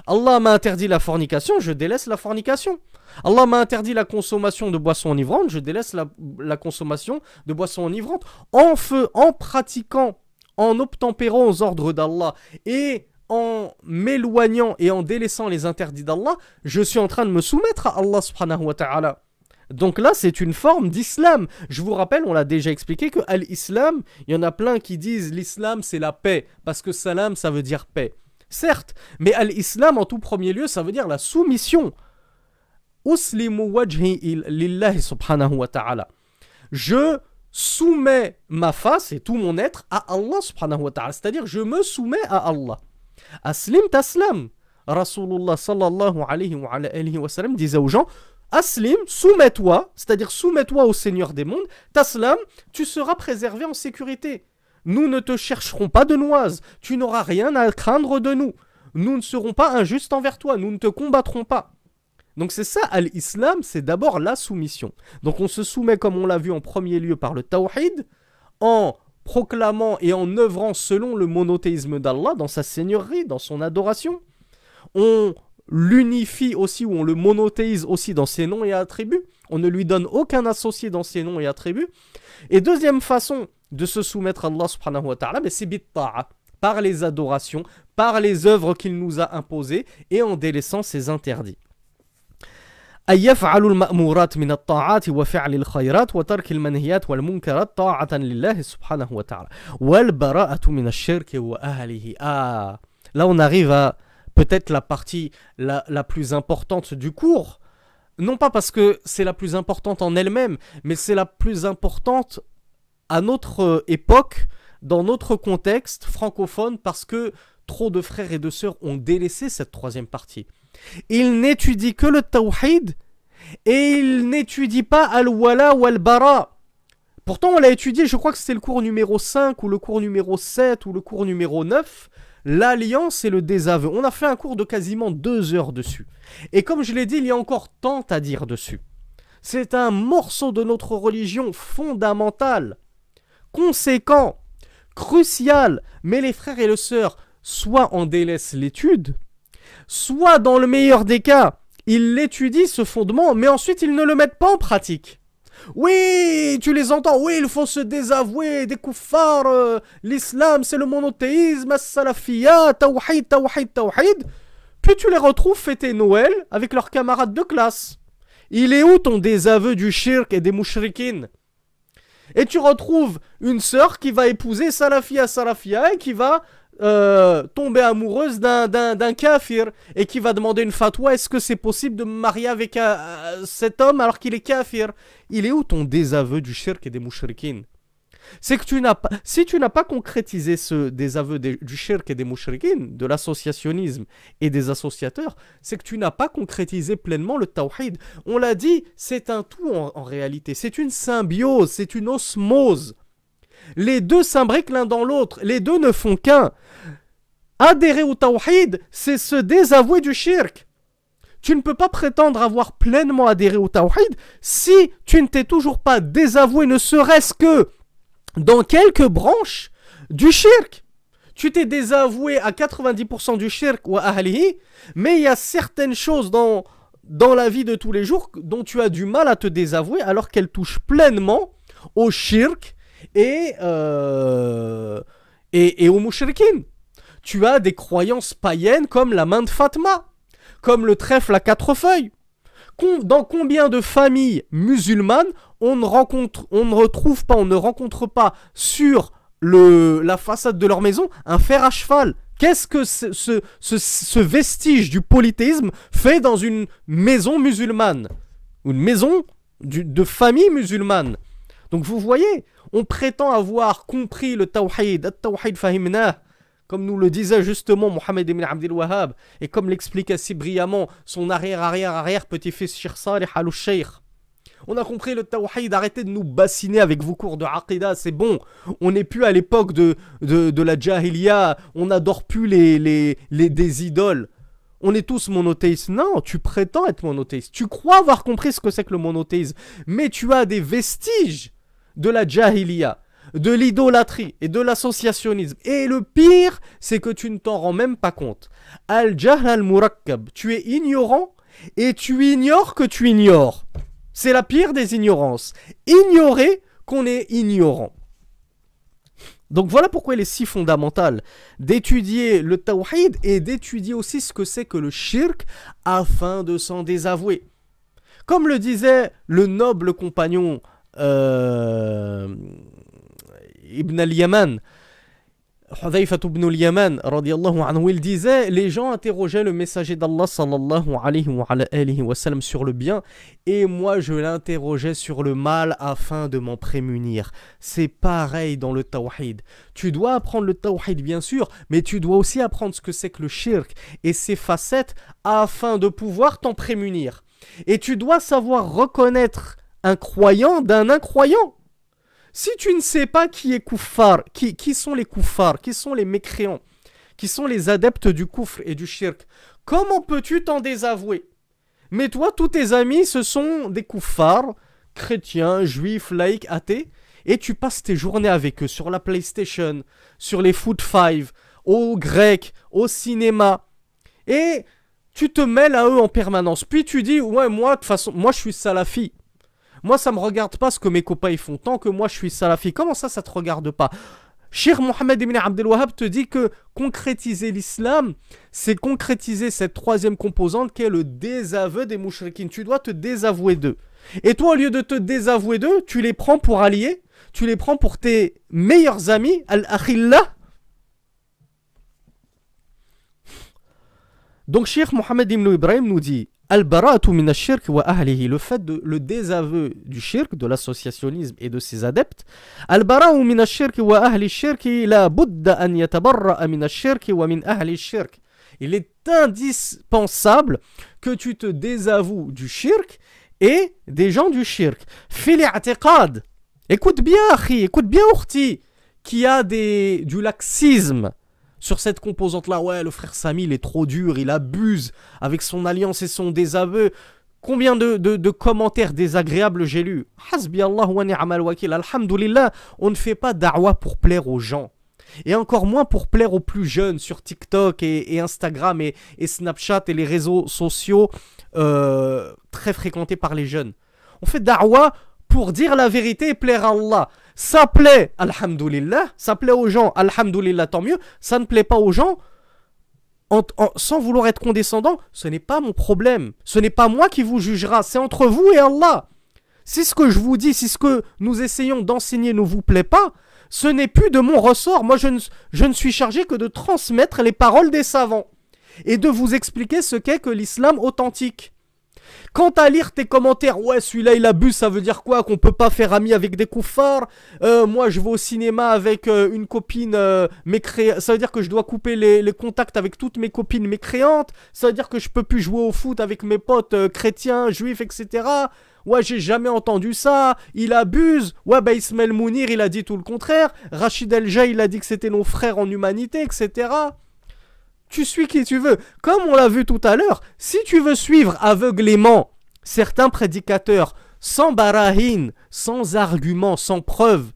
Allah m'a interdit la fornication, je délaisse la fornication. Allah m'a interdit la consommation de boissons enivrantes, je délaisse la consommation de boissons enivrantes. En pratiquant, en obtempérant aux ordres d'Allah et en m'éloignant et en délaissant les interdits d'Allah, je suis en train de me soumettre à Allah subhanahu wa ta'ala. Donc là, c'est une forme d'islam. Je vous rappelle, on l'a déjà expliqué que l'islam, il y en a plein qui disent l'islam c'est la paix, parce que salam ça veut dire paix. Certes, mais l'islam en tout premier lieu, ça veut dire la soumission. Uslimu wajhi lillahi subhanahu wa ta'ala. Je soumets ma face et tout mon être à Allah subhanahu wa ta'ala. C'est-à-dire, je me soumets à Allah. Aslim taslam. Rasulullah sallallahu alayhi wa sallam disait aux gens, Aslim, soumets-toi, c'est-à-dire soumets-toi au Seigneur des mondes, taslam, tu seras préservé en sécurité. Nous ne te chercherons pas de noise, tu n'auras rien à craindre de nous. Nous ne serons pas injustes envers toi, nous ne te combattrons pas. Donc c'est ça, l'islam, c'est d'abord la soumission. Donc on se soumet, comme on l'a vu en premier lieu, par le tawhid, en proclamant et en œuvrant selon le monothéisme d'Allah, dans sa seigneurie, dans son adoration. On l'unifie aussi, ou on le monothéise aussi dans ses noms et attributs. On ne lui donne aucun associé dans ses noms et attributs. Et deuxième façon de se soumettre à Allah subhanahu wa ta'ala, c'est bit-ta'a, par les adorations, par les œuvres qu'il nous a imposées et en délaissant ses interdits. أن يفعلوا المأمورات من الطاعات وفعل الخيرات وترك المنهيات والمنكرات طاعة لله سبحانه وتعالى والبراءة من الشرك وأهله. Là on arrive à peut-être la partie la plus importante du cours. Non pas parce que c'est la plus importante en elle-même, mais c'est la plus importante à notre époque, dans notre contexte francophone, parce que trop de frères et de sœurs ont délaissé cette troisième partie. Ils n'étudient que le tawhid et ils n'étudient pas al-wala ou al-bara. Pourtant on l'a étudié, je crois que c'était le cours numéro 5 ou le cours numéro 7 ou le cours numéro 9, l'alliance et le désaveu. On a fait un cours de quasiment 2 heures dessus. Et comme je l'ai dit, il y a encore tant à dire dessus. C'est un morceau de notre religion fondamental, conséquent, crucial. Mais les frères et les sœurs, soit en délaissent l'étude, soit dans le meilleur des cas, ils l'étudient ce fondement, mais ensuite ils ne le mettent pas en pratique. Oui, tu les entends, oui, il faut se désavouer des kuffars, l'islam c'est le monothéisme, as-salafiyya, tawhid, tawhid, tawhid. Puis tu les retrouves fêter Noël avec leurs camarades de classe. Il est où ton désaveu du shirk et des mouchriquines? Et tu retrouves une sœur qui va épouser salafia et qui va tomber amoureuse d'un kafir et qui va demander une fatwa, est-ce que c'est possible de me marier avec cet homme alors qu'il est kafir? Il est où ton désaveu du shirk et des mouchriquines? C'est que si tu n'as pas concrétisé ce désaveu du shirk et des mouchriquines, de l'associationnisme et des associateurs, c'est que tu n'as pas concrétisé pleinement le tawhid. On l'a dit, c'est un tout en réalité, c'est une symbiose, c'est une osmose. Les deux s'imbriquent l'un dans l'autre, les deux ne font qu'un. Adhérer au tawhid, c'est se désavouer du shirk. Tu ne peux pas prétendre avoir pleinement adhéré au tawhid si tu ne t'es toujours pas désavoué, ne serait-ce que dans quelques branches du shirk. Tu t'es désavoué à 90% du shirk ou ahlihi, mais il y a certaines choses dans la vie de tous les jours dont tu as du mal à te désavouer alors qu'elles touchent pleinement au shirk et aux mouchriquines. Tu as des croyances païennes comme la main de Fatma, comme le trèfle à 4 feuilles. Dans combien de familles musulmanes on ne rencontre pas sur la façade de leur maison un fer à cheval? Qu'est-ce que ce vestige du polythéisme fait dans une maison musulmane? Une maison de famille musulmane? Donc vous voyez, on prétend avoir compris le tawhid, at-tawhid fahimnah, comme nous le disait justement Mohammed ibn Abdel Wahhab, et comme l'expliquait si brillamment son arrière petit-fils Cheikh Salih al-Sheikh. On a compris le tawhid, arrêtez de nous bassiner avec vos cours de aqidah, c'est bon. On n'est plus à l'époque de la jahiliya, on n'adore plus des idoles. On est tous monothéistes. Non, tu prétends être monothéiste. Tu crois avoir compris ce que c'est que le monothéisme. Mais tu as des vestiges de la jahiliya, de l'idolâtrie et de l'associationnisme. Et le pire, c'est que tu ne t'en rends même pas compte. Al-jahl al-murakkab. Tu es ignorant et tu ignores que tu ignores. C'est la pire des ignorances. Ignorer qu'on est ignorant. Donc voilà pourquoi il est si fondamental d'étudier le tawhid et d'étudier aussi ce que c'est que le shirk afin de s'en désavouer. Comme le disait le noble compagnon Ibn al-Yaman, Hudhayfa ibn al-Yaman, radiyallahu anhu, il disait, les gens interrogeaient le messager d'Allah sallallahu alayhi wa sallam sur le bien, et moi je l'interrogeais sur le mal afin de m'en prémunir. C'est pareil dans le tawhid. Tu dois apprendre le tawhid bien sûr, mais tu dois aussi apprendre ce que c'est que le shirk et ses facettes afin de pouvoir t'en prémunir. Et tu dois savoir reconnaître un croyant d'un incroyant. Si tu ne sais pas qui est kuffar, qui sont les kuffars, qui sont les mécréants, qui sont les adeptes du kufr et du shirk, comment peux-tu t'en désavouer? Mais toi, tous tes amis, ce sont des kuffars, chrétiens, juifs, laïcs, athées, et tu passes tes journées avec eux sur la PlayStation, sur les Foot 5, au grec, au cinéma, et tu te mêles à eux en permanence. Puis tu dis, ouais, moi, de toute façon, moi je suis salafi. Moi, ça ne me regarde pas ce que mes copains ils font, tant que moi je suis salafi. Comment ça te regarde pas? Cheikh Mohammed ibn Abdel Wahhab te dit que concrétiser l'islam, c'est concrétiser cette troisième composante qui est le désaveu des mouchriquines. Tu dois te désavouer d'eux. Et toi, au lieu de te désavouer d'eux, tu les prends pour alliés, tu les prends pour tes meilleurs amis, al-akhillah. Donc Cheikh Mohammed ibn Ibrahim nous dit Al-bara'atu min ash-shirk wa ahlihi, le fait de le désaveu du shirk, de l'associationnisme et de ses adeptes. Al-bara'u min ash-shirk wa ahli ash-shirk la budda an yatabarra'a min ash-shirk wa min ahli ash-shirk. Il est indispensable que tu te désavoues du shirk et des gens du shirk. Fil i'tiqad. Écoute bien, akhi, écoute bien, ukhti, qui a du laxisme sur cette composante-là. Ouais, le frère Sami, il est trop dur, il abuse avec son alliance et son désaveu. Combien de commentaires désagréables j'ai lus. Hasbi Allah wa ni'mal wakil. Alhamdulillah, on ne fait pas da'wa pour plaire aux gens. Et encore moins pour plaire aux plus jeunes sur TikTok et Instagram et Snapchat et les réseaux sociaux très fréquentés par les jeunes. On fait da'wa pour dire la vérité et plaire à Allah. Ça plaît, alhamdulillah, ça plaît aux gens, alhamdulillah, tant mieux. Ça ne plaît pas aux gens, sans vouloir être condescendant, ce n'est pas mon problème. Ce n'est pas moi qui vous jugera, c'est entre vous et Allah. Si ce que je vous dis, si ce que nous essayons d'enseigner ne vous plaît pas, ce n'est plus de mon ressort. Moi, je ne suis chargé que de transmettre les paroles des savants et de vous expliquer ce qu'est que l'islam authentique. Quant à lire tes commentaires, ouais, celui-là il abuse, ça veut dire quoi? Qu'on peut pas faire ami avec des koufars. Moi je vais au cinéma avec une copine mécréante. Ça veut dire que je dois couper les contacts avec toutes mes copines mécréantes. Ça veut dire que je peux plus jouer au foot avec mes potes chrétiens, juifs, etc. Ouais, j'ai jamais entendu ça. Il abuse. Ouais, bah Ismaël Mounir il a dit tout le contraire. Rachid El Jay il a dit que c'était nos frères en humanité, etc. Tu suis qui tu veux. Comme on l'a vu tout à l'heure, si tu veux suivre aveuglément certains prédicateurs sans barahin, sans argument, sans preuve,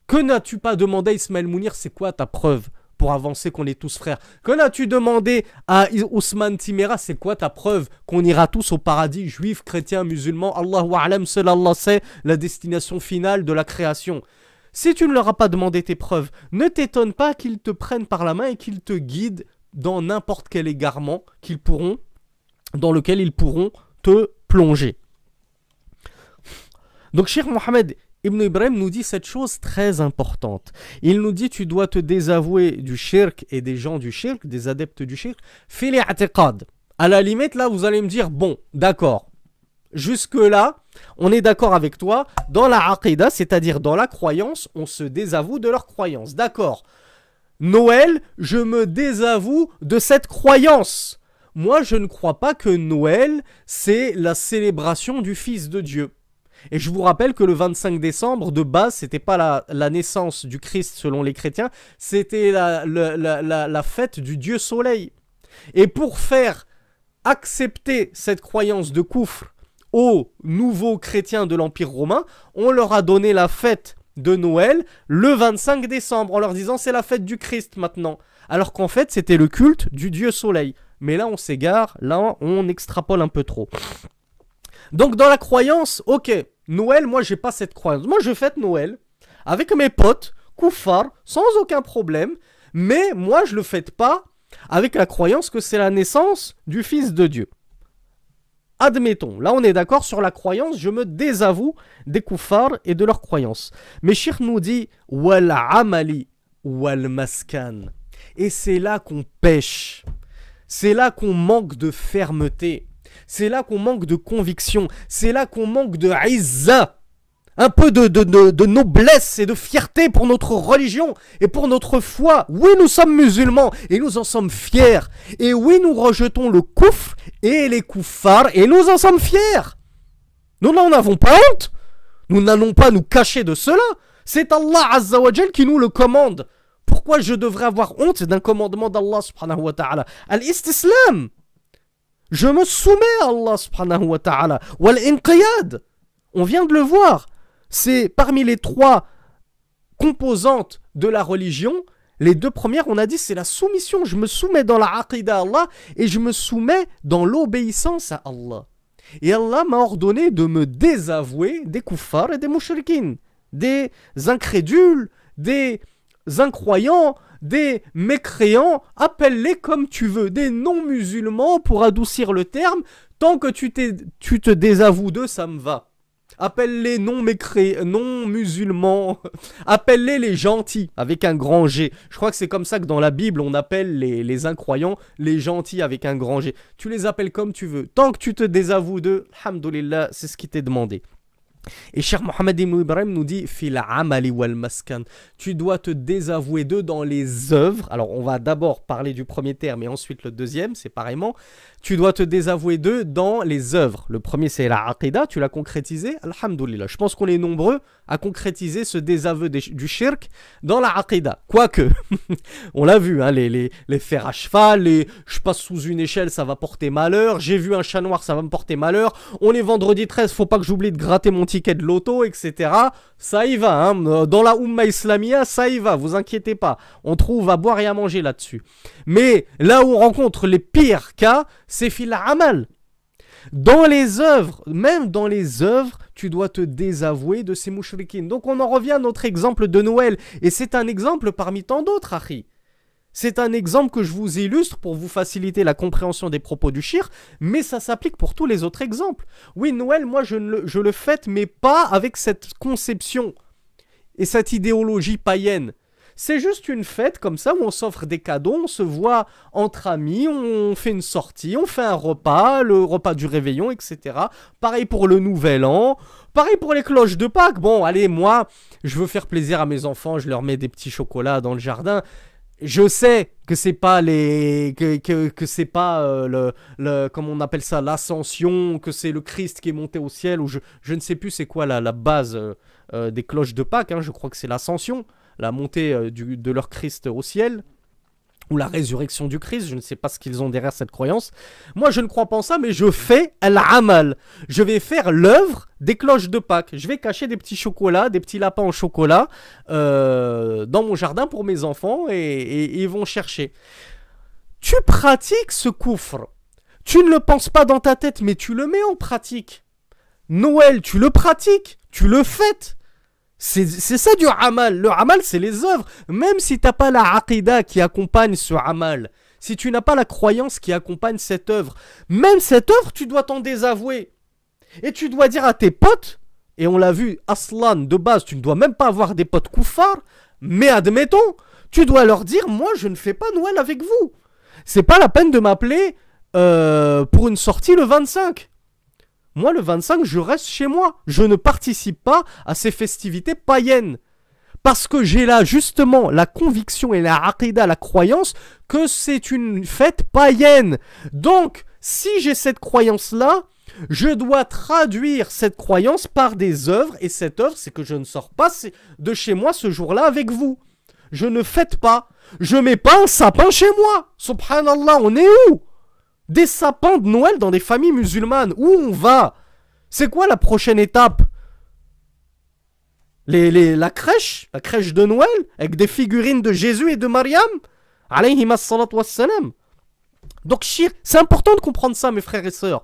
que n'as-tu pas demandé à Ismaël Mounir, c'est quoi ta preuve pour avancer qu'on est tous frères? Que n'as-tu demandé à Ousmane Timera, c'est quoi ta preuve qu'on ira tous au paradis, juifs, chrétiens, musulmans? Allahu a'lam, seul Allah sait la destination finale de la création. Si tu ne leur as pas demandé tes preuves, ne t'étonne pas qu'ils te prennent par la main et qu'ils te guident dans n'importe quel égarement dans lequel ils pourront te plonger. Donc Cheikh Mohammed Ibn Ibrahim nous dit cette chose très importante. Il nous dit tu dois te désavouer du shirk et des gens du shirk, des adeptes du shirk. Fil i'tiqad. À la limite là vous allez me dire bon d'accord, Jusque-là, on est d'accord avec toi. Dans la aqidah, c'est-à-dire dans la croyance, on se désavoue de leur croyance. D'accord. Noël, je me désavoue de cette croyance. Moi, je ne crois pas que Noël, c'est la célébration du Fils de Dieu. Et je vous rappelle que le 25 décembre, de base, c'était pas la naissance du Christ selon les chrétiens, c'était la fête du Dieu Soleil. Et pour faire accepter cette croyance de koufr aux nouveaux chrétiens de l'Empire romain, on leur a donné la fête de Noël le 25 décembre, en leur disant c'est la fête du Christ maintenant. Alors qu'en fait, c'était le culte du Dieu Soleil. Mais là, on s'égare, là, on extrapole un peu trop. Donc, dans la croyance, ok, Noël, moi, j'ai pas cette croyance. Moi, je fête Noël avec mes potes, koufar, sans aucun problème. Mais moi, je le fête pas avec la croyance que c'est la naissance du Fils de Dieu. Admettons, là on est d'accord sur la croyance, je me désavoue des koufars et de leur croyance. Mais Cheikh nous dit wal amali wal maskan. Et c'est là qu'on pêche. C'est là qu'on manque de fermeté. C'est là qu'on manque de conviction. C'est là qu'on manque de izza. Un peu de noblesse et de fierté pour notre religion et pour notre foi. Oui, nous sommes musulmans et nous en sommes fiers. Et oui, nous rejetons le koufr et les koufars et nous en sommes fiers. Nous n'en avons pas honte. Nous n'allons pas nous cacher de cela. C'est Allah Azza wa Jal qui nous le commande. Pourquoi je devrais avoir honte d'un commandement d'Allah subhanahu wa ta'ala? Al-istislam. Je me soumets à Allah subhanahu wa ta'ala. Wal-inqiyad. On vient de le voir. C'est parmi les 3 composantes de la religion. Les 2 premières, on a dit, c'est la soumission. Je me soumets dans la aqidah à Allah et je me soumets dans l'obéissance à Allah. Et Allah m'a ordonné de me désavouer des kuffars et des mushrikines, des incrédules, des incroyants, des mécréants, appelle-les comme tu veux, des non-musulmans pour adoucir le terme. Tant que tu te désavoues d'eux, ça me va. Appelle-les non-musulmans, appelle-les les gentils, avec un grand G. Je crois que c'est comme ça que dans la Bible, on appelle les incroyants, les gentils avec un grand G. Tu les appelles comme tu veux. Tant que tu te désavoues d'eux, alhamdoulilah, c'est ce qui t'est demandé. Et Cheikh Mohammed ibn Ibrahim nous dit fil amali wal maskan. Tu dois te désavouer d'eux dans les œuvres. Alors on va d'abord parler du premier terme et ensuite le deuxième, séparément. Tu dois te désavouer d'eux dans les œuvres. Le premier c'est la aqidah, tu l'as concrétisé, alhamdoulilah. Je pense qu'on est nombreux à concrétiser ce désaveu du shirk dans la aqidah. Quoique, on l'a vu, hein, les fers à cheval, je passe sous une échelle, ça va porter malheur. J'ai vu un chat noir, ça va me porter malheur. On est vendredi 13, faut pas que j'oublie de gratter mon ticket de loto, etc. Ça y va, hein. Dans la Oumma Islamia, ça y va, vous inquiétez pas. On trouve à boire et à manger là-dessus. Mais là où on rencontre les pires cas, c'est fil amal. Dans les œuvres, même dans les œuvres, tu dois te désavouer de ces mouchrikines. Donc on en revient à notre exemple de Noël. Et c'est un exemple parmi tant d'autres, Akhi. C'est un exemple que je vous illustre pour vous faciliter la compréhension des propos du shirk, mais ça s'applique pour tous les autres exemples. Oui, Noël, moi je le fête, mais pas avec cette conception et cette idéologie païenne. C'est juste une fête comme ça où on s'offre des cadeaux, on se voit entre amis, on fait une sortie, on fait un repas, le repas du réveillon, etc. Pareil pour le nouvel an, pareil pour les cloches de Pâques. Bon, allez, moi, je veux faire plaisir à mes enfants, je leur mets des petits chocolats dans le jardin. Je sais que c'est pas que c'est pas comment on appelle ça, l'ascension, que c'est le Christ qui est monté au ciel, ou je ne sais plus c'est quoi la base des cloches de Pâques, hein, je crois que c'est l'ascension, la montée de leur Christ au ciel, ou la résurrection du Christ, je ne sais pas ce qu'ils ont derrière cette croyance. Moi je ne crois pas en ça, mais je fais al-amal, je vais faire l'œuvre des cloches de Pâques, je vais cacher des petits chocolats, des petits lapins au chocolat dans mon jardin pour mes enfants et ils vont chercher. Tu pratiques ce koufr, tu ne le penses pas dans ta tête mais tu le mets en pratique. Noël, tu le pratiques, tu le fêtes. C'est ça du amal. Le amal, c'est les œuvres. Même si tu n'as pas la aqidah qui accompagne ce amal, si tu n'as pas la croyance qui accompagne cette œuvre, même cette œuvre, tu dois t'en désavouer. Et tu dois dire à tes potes, et on l'a vu, aslan, de base, tu ne dois même pas avoir des potes koufars, mais admettons, tu dois leur dire, moi, je ne fais pas Noël avec vous. C'est pas la peine de m'appeler pour une sortie le 25. Moi, le 25, je reste chez moi. Je ne participe pas à ces festivités païennes. Parce que j'ai là, justement, la conviction et la aqida, la croyance, que c'est une fête païenne. Donc, si j'ai cette croyance-là, je dois traduire cette croyance par des œuvres. Et cette œuvre, c'est que je ne sors pas de chez moi ce jour-là avec vous. Je ne fête pas. Je mets pas un sapin chez moi. Subhanallah, on est où? Des sapins de Noël dans des familles musulmanes. Où on va? C'est quoi la prochaine étape? La crèche de Noël, avec des figurines de Jésus et de Mariam, alayhim as-salatu was-salam. Donc shirk, c'est important de comprendre ça, mes frères et sœurs.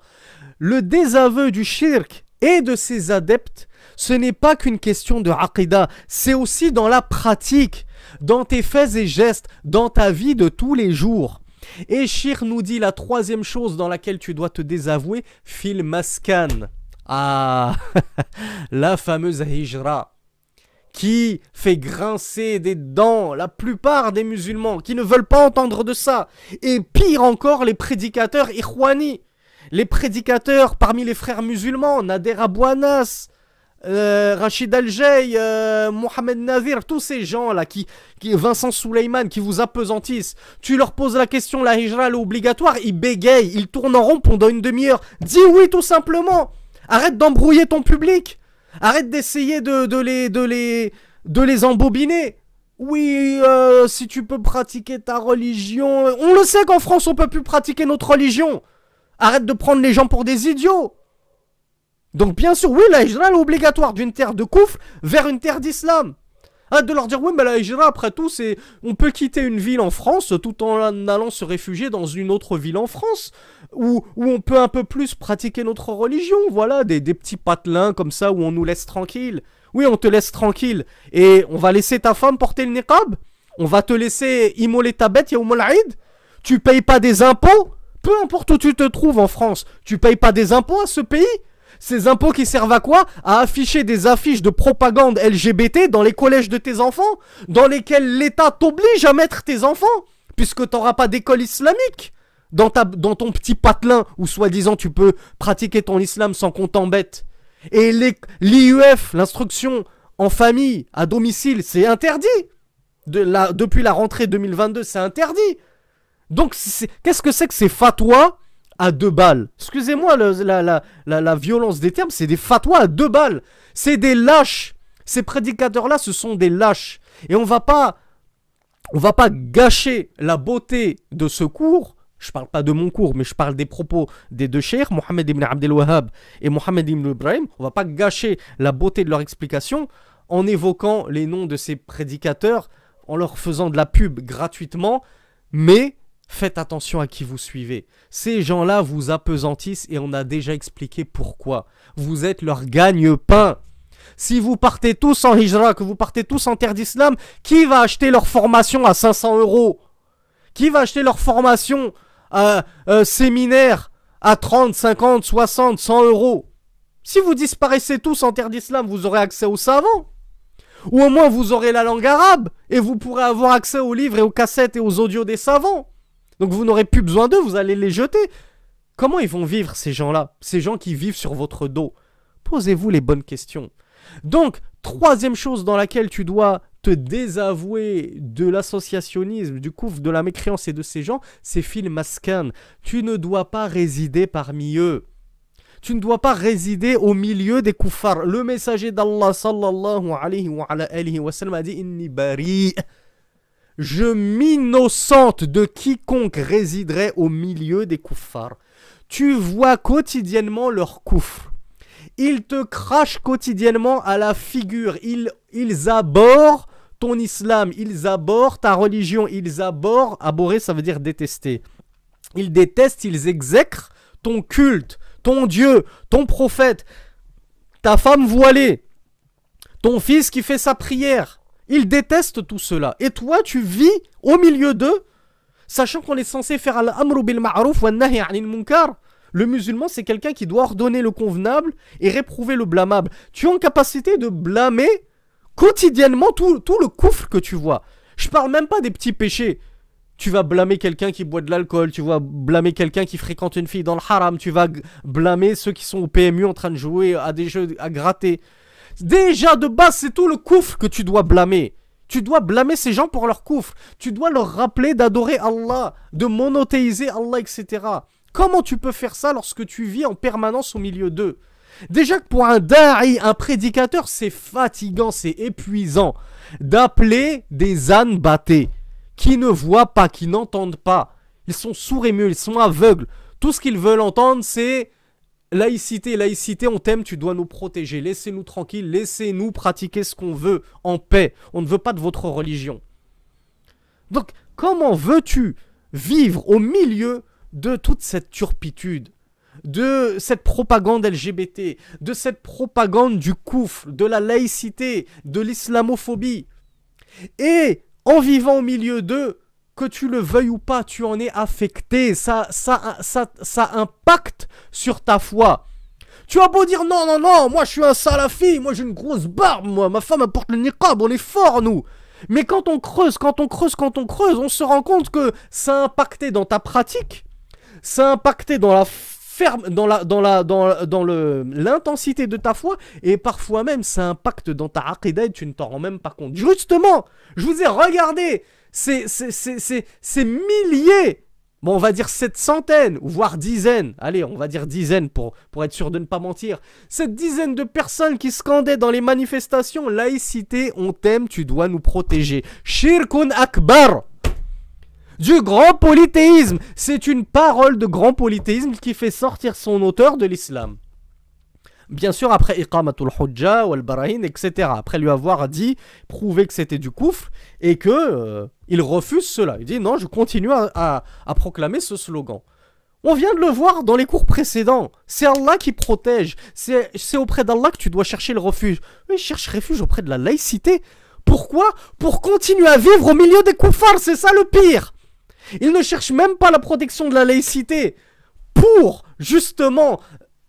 Le désaveu du shirk et de ses adeptes, ce n'est pas qu'une question de aqida, c'est aussi dans la pratique, dans tes faits et gestes, dans ta vie de tous les jours. Et shirk nous dit la troisième chose dans laquelle tu dois te désavouer, fil maskan. Ah, la fameuse hijra, qui fait grincer des dents la plupart des musulmans, qui ne veulent pas entendre de ça. Et pire encore, les prédicateurs ikhwani, les prédicateurs parmi les frères musulmans, Nader Abou Anas, Rachid Al-Jay, Mohamed Nazir, tous ces gens-là, Vincent Souleyman, qui vous appesantissent. Tu leur poses la question, la hijra, elle est obligatoire, ils bégayent, ils tournent en rond pendant une demi-heure. Dis oui, tout simplement. Arrête d'embrouiller ton public. Arrête d'essayer de les embobiner. Oui, si tu peux pratiquer ta religion... On le sait qu'en France, on peut plus pratiquer notre religion. Arrête de prendre les gens pour des idiots. Donc bien sûr, oui, la hijra est obligatoire d'une terre de koufr vers une terre d'islam. Arrête de leur dire, oui, mais la hijra, après tout, c'est... On peut quitter une ville en France tout en allant se réfugier dans une autre ville en France. Où on peut un peu plus pratiquer notre religion. Voilà, des petits patelins comme ça où on nous laisse tranquille. Oui, on te laisse tranquille. Et on va laisser ta femme porter le niqab. On va te laisser immoler ta bête, Yaoum al-Aïd. Tu payes pas des impôts. Peu importe où tu te trouves en France, tu payes pas des impôts à ce pays. Ces impôts qui servent à quoi? À afficher des affiches de propagande LGBT dans les collèges de tes enfants, dans lesquels l'État t'oblige à mettre tes enfants, puisque t'auras pas d'école islamique dans ton petit patelin où soi-disant tu peux pratiquer ton islam sans qu'on t'embête. Et l'IUF, l'instruction en famille, à domicile, c'est interdit. Depuis la rentrée 2022, c'est interdit. Donc qu'est-ce que c'est que ces fatwas à 2 balles? Excusez-moi la violence des termes, c'est des fatwas à 2 balles. C'est des lâches. Ces prédicateurs-là, ce sont des lâches. Et on va pas gâcher la beauté de ce cours. Je parle pas de mon cours, mais je parle des propos des deux cheikhs, Mohamed ibn Abdel Wahhab et Mohamed ibn Ibrahim. On va pas gâcher la beauté de leur explication en évoquant les noms de ces prédicateurs, en leur faisant de la pub gratuitement, mais faites attention à qui vous suivez. Ces gens-là vous appesantissent et on a déjà expliqué pourquoi. Vous êtes leur gagne-pain. Si vous partez tous en hijra, que vous partez tous en terre d'islam, qui va acheter leur formation à 500 €? Qui va acheter leur formation à séminaire à 30, 50, 60, 100 €? Si vous disparaissez tous en terre d'islam, vous aurez accès aux savants. Ou au moins vous aurez la langue arabe et vous pourrez avoir accès aux livres et aux cassettes et aux audios des savants. Donc vous n'aurez plus besoin d'eux, vous allez les jeter. Comment ils vont vivre ces gens-là? Ces gens qui vivent sur votre dos. Posez-vous les bonnes questions. Donc, troisième chose dans laquelle tu dois te désavouer de l'associationnisme, du coufre, de la mécréance et de ces gens, c'est fil maskan. Tu ne dois pas résider parmi eux. Tu ne dois pas résider au milieu des koufars. Le messager d'Allah sallallahu alayhi wa sallam a dit « Inni bari » je m'innocente de quiconque résiderait au milieu des koufars. Tu vois quotidiennement leur koufr. Ils te crachent quotidiennement à la figure. Ils abhorrent ton islam. Ils abhorrent ta religion. Ils abhorrent, abhorrer ça veut dire détester. Ils détestent, ils exècrent ton culte, ton Dieu, ton prophète, ta femme voilée, ton fils qui fait sa prière. Ils détestent tout cela. Et toi, tu vis au milieu d'eux, sachant qu'on est censé faire al-amru bil ma'ruf wa nahi anil munkar. Le musulman, c'est quelqu'un qui doit ordonner le convenable et réprouver le blâmable. Tu es en capacité de blâmer quotidiennement tout le koufr que tu vois. Je parle même pas des petits péchés. Tu vas blâmer quelqu'un qui boit de l'alcool, tu vas blâmer quelqu'un qui fréquente une fille dans le haram, tu vas blâmer ceux qui sont au PMU en train de jouer à des jeux à gratter. Déjà de base, c'est tout le koufr que tu dois blâmer. Tu dois blâmer ces gens pour leur koufr. Tu dois leur rappeler d'adorer Allah, de monothéiser Allah, etc. Comment tu peux faire ça lorsque tu vis en permanence au milieu d'eux? Déjà que pour un da'i, un prédicateur, c'est fatigant, c'est épuisant d'appeler des ânes battés qui ne voient pas, qui n'entendent pas. Ils sont sourds et muets, ils sont aveugles. Tout ce qu'ils veulent entendre, c'est laïcité, laïcité, on t'aime, tu dois nous protéger. Laissez-nous tranquilles, laissez-nous pratiquer ce qu'on veut en paix. On ne veut pas de votre religion. Donc, comment veux-tu vivre au milieu de toute cette turpitude, de cette propagande LGBT, de cette propagande du koufr, de la laïcité, de l'islamophobie? Et en vivant au milieu d'eux, que tu le veuilles ou pas, tu en es affecté. Ça impacte sur ta foi. Tu as beau dire non, non, non, moi je suis un salafi, moi j'ai une grosse barbe, moi, ma femme elle porte le niqab, on est fort nous. Mais quand on creuse, on se rend compte que ça a impacté dans ta pratique, ça a impacté dans la l'intensité de ta foi, et parfois même ça impacte dans ta aqidah et tu ne t'en rends même pas compte. Justement, je vous ai regardé ces milliers, bon on va dire cette centaine, ou voire dizaines, allez on va dire dizaines pour être sûr de ne pas mentir, cette dizaine de personnes qui scandaient dans les manifestations, laïcité, on t'aime, tu dois nous protéger. Shirkun akbar, du grand polythéisme. C'est une parole de grand polythéisme qui fait sortir son auteur de l'islam. Bien sûr, après iqamatul hujja wal barahin, etc. Après lui avoir dit, prouvé que c'était du koufr et que il refuse cela. Il dit non, je continue à proclamer ce slogan. On vient de le voir dans les cours précédents. C'est Allah qui protège. C'est auprès d'Allah que tu dois chercher le refuge. Mais cherche refuge auprès de la laïcité. Pourquoi? Pour continuer à vivre au milieu des koufars. C'est ça le pire. Il ne cherche même pas la protection de la laïcité pour, justement,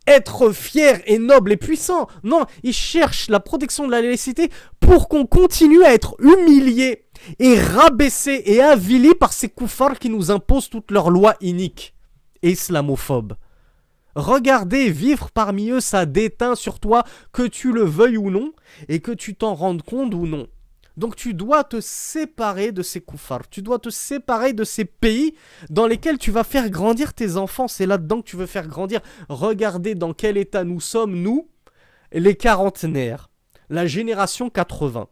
être fier et noble et puissant. Non, il cherche la protection de la laïcité pour qu'on continue à être humilié et rabaissé et avili par ces koufars qui nous imposent toutes leurs lois iniques et islamophobes. Regardez, vivre parmi eux, ça déteint sur toi, que tu le veuilles ou non, et que tu t'en rendes compte ou non. Donc tu dois te séparer de ces koufars, tu dois te séparer de ces pays dans lesquels tu vas faire grandir tes enfants, c'est là-dedans que tu veux faire grandir. Regardez dans quel état nous sommes, nous, les quarantenaires, la génération 80.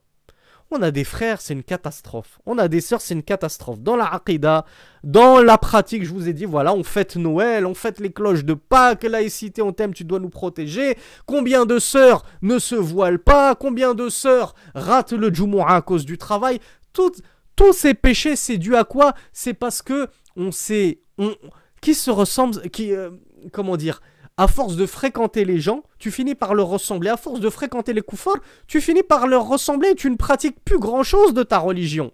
On a des frères, c'est une catastrophe. On a des sœurs, c'est une catastrophe. Dans la aqidah, dans la pratique, je vous ai dit, voilà, on fête Noël, on fête les cloches de Pâques, laïcité, on t'aime, tu dois nous protéger. Combien de sœurs ne se voilent pas? Combien de sœurs ratent le Jumu'ah à cause du travail? Tous ces péchés, c'est dû à quoi? C'est parce que qui se ressemble, comment dire, à force de fréquenter les gens, tu finis par leur ressembler. À force de fréquenter les koufars, tu finis par leur ressembler et tu ne pratiques plus grand-chose de ta religion.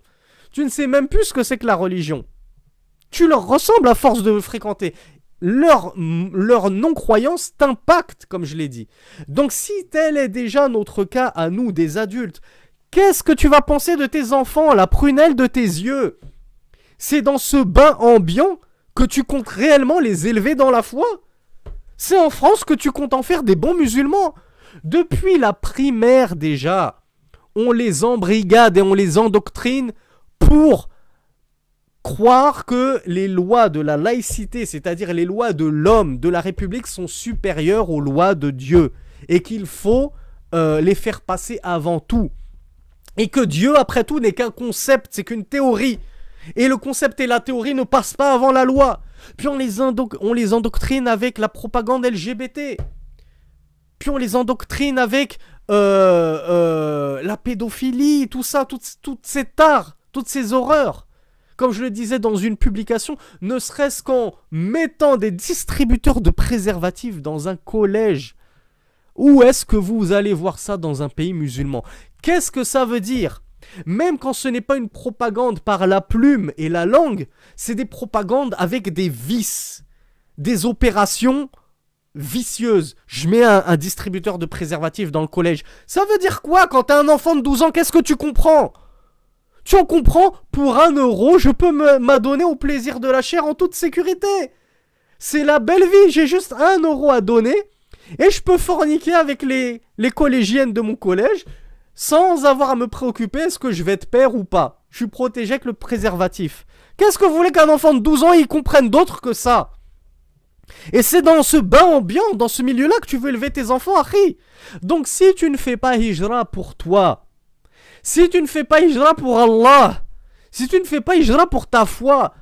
Tu ne sais même plus ce que c'est que la religion. Tu leur ressembles à force de fréquenter. Leur non-croyance t'impacte, comme je l'ai dit. Donc si tel est déjà notre cas à nous, des adultes, qu'est-ce que tu vas penser de tes enfants, la prunelle de tes yeux? C'est dans ce bain ambiant que tu comptes réellement les élever dans la foi? C'est en France que tu comptes en faire des bons musulmans. Depuis la primaire déjà, on les embrigade et on les endoctrine pour croire que les lois de la laïcité, c'est-à-dire les lois de l'homme, de la République, sont supérieures aux lois de Dieu. Et qu'il faut les faire passer avant tout. Et que Dieu, après tout, n'est qu'un concept, c'est qu'une théorie. Et le concept et la théorie ne passent pas avant la loi. Puis on les endoctrine avec la propagande LGBT. Puis on les endoctrine avec la pédophilie, tout ça, toutes ces tares, toutes ces horreurs. Comme je le disais dans une publication, ne serait-ce qu'en mettant des distributeurs de préservatifs dans un collège. Où est-ce que vous allez voir ça dans un pays musulman? Qu'est-ce que ça veut dire? Même quand ce n'est pas une propagande par la plume et la langue, c'est des propagandes avec des vices, des opérations vicieuses. Je mets un distributeur de préservatifs dans le collège. Ça veut dire quoi quand t'as un enfant de 12 ans? Qu'est-ce que tu comprends? Tu en comprends? Pour 1 euro, je peux m'adonner au plaisir de la chair en toute sécurité. C'est la belle vie, j'ai juste 1 euro à donner et je peux forniquer avec les collégiennes de mon collège sans avoir à me préoccuper est-ce que je vais être père ou pas. Je suis protégé avec le préservatif. Qu'est-ce que vous voulez qu'un enfant de 12 ans il comprenne d'autre que ça? Et c'est dans ce bain ambiant, dans ce milieu-là que tu veux élever tes enfants, Harry. Donc si tu ne fais pas hijra pour toi, si tu ne fais pas hijra pour Allah, si tu ne fais pas hijra pour ta foi,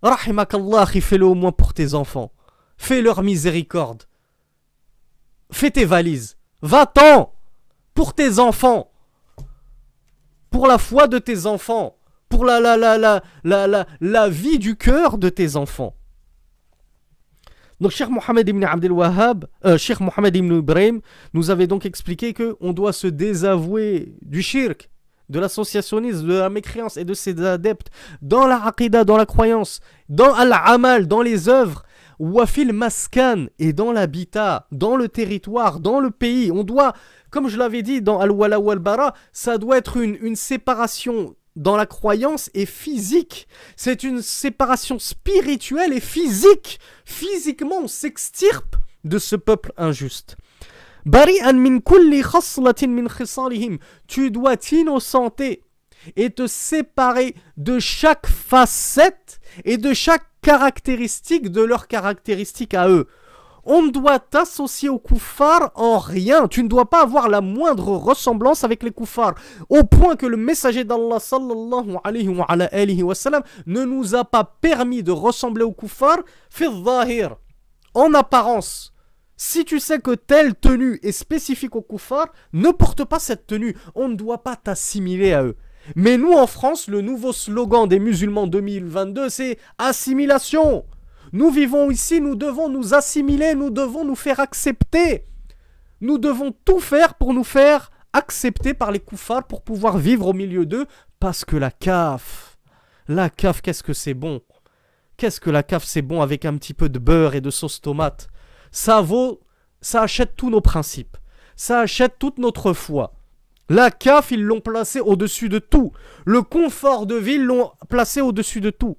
rahimakallah, fais-le au moins pour tes enfants. Fais leur miséricorde. Fais tes valises. Va-t'en pour tes enfants. Pour la foi de tes enfants. Pour la vie du cœur de tes enfants. Donc Cheikh Mohammed ibn Abdel Wahhab, Cheikh Mohammed ibn Ibrahim nous avait donc expliqué qu'on doit se désavouer du shirk, de l'associationnisme, de la mécréance et de ses adeptes dans la aqidah, dans la croyance, dans al-amal, dans les œuvres, wafil maskan et dans l'habitat, dans le territoire, dans le pays. On doit, comme je l'avais dit dans al-wala wal-bara, ça doit être une séparation dans la croyance et physique. C'est une séparation spirituelle et physique. Physiquement, on s'extirpe de ce peuple injuste. Bari'an min kulli khaslatin min khisalihim. Tu dois t'innocenter et te séparer de chaque facette et de chaque caractéristique de leurs caractéristiques à eux. On ne doit t'associer aux kuffars en rien. Tu ne dois pas avoir la moindre ressemblance avec les kuffars. Au point que le messager d'Allah sallallahu alayhi wa sallam ne nous a pas permis de ressembler aux kuffars fi dhahir, en apparence. Si tu sais que telle tenue est spécifique aux kuffars, ne porte pas cette tenue. On ne doit pas t'assimiler à eux. Mais nous en France, le nouveau slogan des musulmans 2022, c'est assimilation. Nous vivons ici, nous devons nous assimiler, nous devons nous faire accepter. Nous devons tout faire pour nous faire accepter par les kuffars pour pouvoir vivre au milieu d'eux. Parce que la kaf, qu'est-ce que c'est bon. Qu'est-ce que la kaf, c'est bon avec un petit peu de beurre et de sauce tomate. Ça achète tous nos principes. Ça achète toute notre foi. La kaf, ils l'ont placé au-dessus de tout. Le confort de vie, ils l'ont placé au-dessus de tout.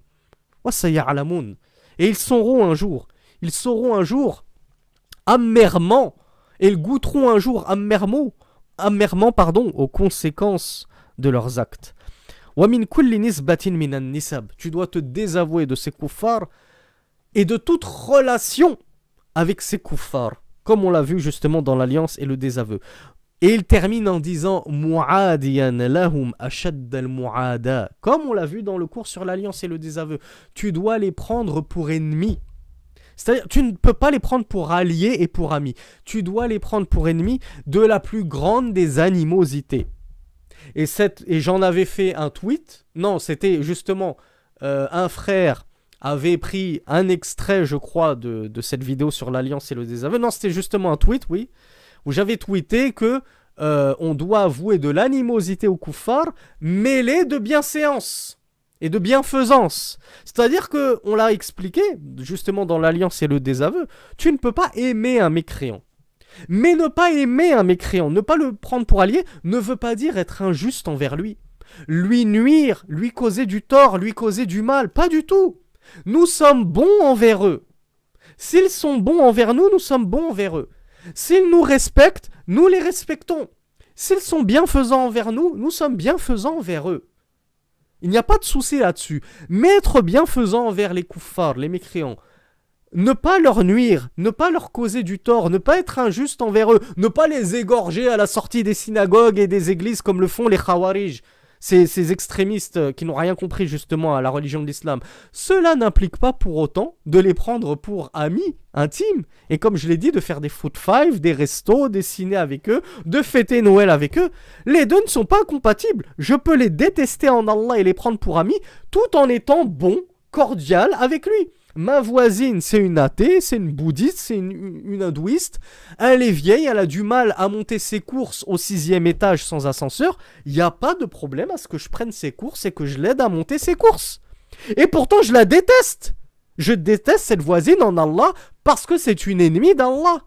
Wasaya'alamoun. Et ils sauront un jour, amèrement, et ils goûteront un jour amèrement, aux conséquences de leurs actes. وَمِنْ كُلِّ نِسْبَةٍ مِنَ النِّسَبِ. Tu dois te désavouer de ces kuffars et de toute relation avec ces kuffars, comme on l'a vu justement dans l'alliance et le désaveu. Et il termine en disant mu'adiyan lahum ashad al-mu'ada. Comme on l'a vu dans le cours sur l'alliance et le désaveu, tu dois les prendre pour ennemis. C'est-à-dire, tu ne peux pas les prendre pour alliés et pour amis. Tu dois les prendre pour ennemis de la plus grande des animosités. Et j'en avais fait un tweet. Non, c'était justement un frère avait pris un extrait, je crois, de cette vidéo sur l'alliance et le désaveu. Non, c'était justement un tweet, oui, où j'avais tweeté que on doit avouer de l'animosité aux kuffars mêlée de bienséance et de bienfaisance. C'est-à-dire que on l'a expliqué, justement dans l'alliance et le désaveu, tu ne peux pas aimer un mécréant. Mais ne pas aimer un mécréant, ne pas le prendre pour allié, ne veut pas dire être injuste envers lui. Lui nuire, lui causer du tort, lui causer du mal, pas du tout. Nous sommes bons envers eux. S'ils sont bons envers nous, nous sommes bons envers eux. S'ils nous respectent, nous les respectons. S'ils sont bienfaisants envers nous, nous sommes bienfaisants envers eux. Il n'y a pas de souci là-dessus. Mais être bienfaisant envers les kuffars, les mécréants, ne pas leur nuire, ne pas leur causer du tort, ne pas être injuste envers eux, ne pas les égorger à la sortie des synagogues et des églises comme le font les khawarij, ces extrémistes qui n'ont rien compris justement à la religion de l'islam. Cela n'implique pas pour autant de les prendre pour amis intimes, et comme je l'ai dit, de faire des foot five, des restos, des ciné avec eux, de fêter Noël avec eux. Les deux ne sont pas incompatibles. Je peux les détester en Allah et les prendre pour amis tout en étant bon, cordial avec lui. Ma voisine, c'est une athée, c'est une bouddhiste, c'est une hindouiste. Elle est vieille, elle a du mal à monter ses courses au 6e étage sans ascenseur. Il n'y a pas de problème à ce que je prenne ses courses et que je l'aide à monter ses courses. Et pourtant, je la déteste. Je déteste cette voisine en Allah parce que c'est une ennemie d'Allah.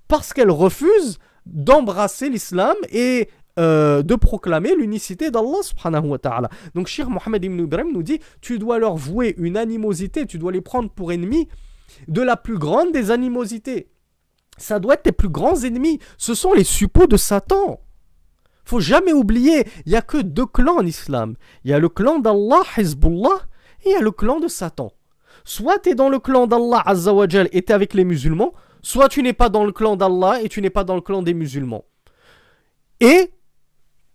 Parce qu'elle refuse d'embrasser l'islam et de proclamer l'unicité d'Allah subhanahu wa ta'ala. Donc Cheikh Mohammed ibn Ibrahim nous dit, tu dois leur vouer une animosité, tu dois les prendre pour ennemis de la plus grande des animosités. Ça doit être tes plus grands ennemis. Ce sont les suppôts de Satan. Faut jamais oublier, il n'y a que deux clans en islam. Il y a le clan d'Allah, Hizbullah, et il y a le clan de Satan. Soit tu es dans le clan d'Allah Azza wa Jal et tu es avec les musulmans, soit tu n'es pas dans le clan d'Allah et tu n'es pas dans le clan des musulmans. Et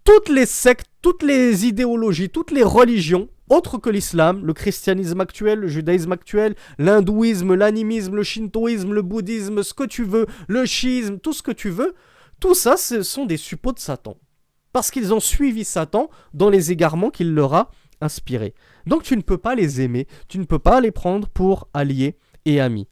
toutes les sectes, toutes les idéologies, toutes les religions, autres que l'islam, le christianisme actuel, le judaïsme actuel, l'hindouisme, l'animisme, le shintoïsme, le bouddhisme, ce que tu veux, le chiisme, tout ce que tu veux, tout ça, ce sont des suppôts de Satan. Parce qu'ils ont suivi Satan dans les égarements qu'il leur a inspirés. Donc tu ne peux pas les aimer, tu ne peux pas les prendre pour alliés et amis.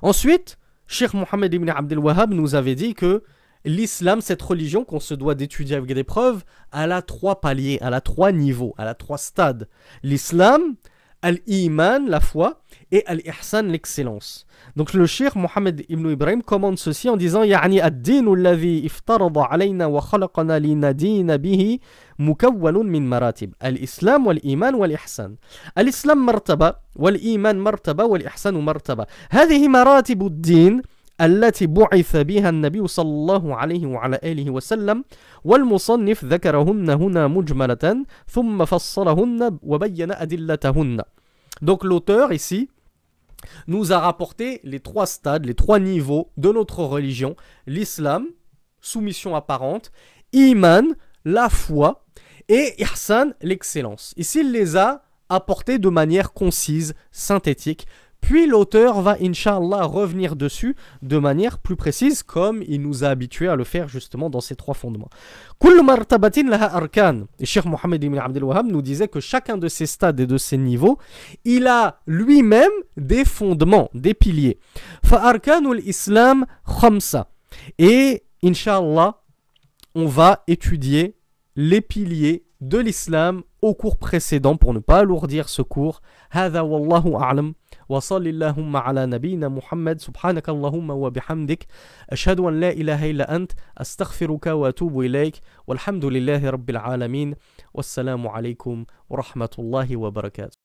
Ensuite, Cheikh Mohammed ibn Abdel Wahhab nous avait dit que l'islam, cette religion qu'on se doit d'étudier avec des preuves, elle a trois paliers, elle a trois niveaux, elle a trois stades. L'islam, al-iman, la foi, et al-ihsan, l'excellence. Donc le cheikh Mohammed ibn Ibrahim commande ceci en disant يعني الدين الذي افترض علينا وخلقنا لندين به مكون من مراتب الإسلام والإيمان والإحسان. الإسلام مرتبة والإيمان مرتبة والإحسان مرتبة. هذه مراتب الدين التي بعث بها النبي صلى الله عليه وعلى آله وسلم والمصنف ذكرهن هنا مجملة ثم فصلهن وبين أدلتهن. Donc l'auteur ici nous a rapporté les trois stades, les trois niveaux de notre religion. L'islam, soumission apparente, iman, la foi, et ihsan, l'excellence. Ici, il les a apportés de manière concise, synthétique. Puis l'auteur va, inch'Allah, revenir dessus de manière plus précise, comme il nous a habitués à le faire justement dans ces trois fondements. Kull martabatin laha arkan. Et Cheikh Mohammed ibn Abdel Wahhab nous disait que chacun de ces stades et de ces niveaux, il a lui-même des fondements, des piliers. Fa arkanul islam khamsa. Et inch'Allah, on va étudier les piliers de l'islam au cours précédent pour ne pas alourdir ce cours. Hadha wallahu a'lam. وصل اللهم على نبينا محمد سبحانك اللهم وبحمدك أشهد أن لا إله إلا أنت أستغفرك وأتوب إليك والحمد لله رب العالمين والسلام عليكم ورحمة الله وبركاته.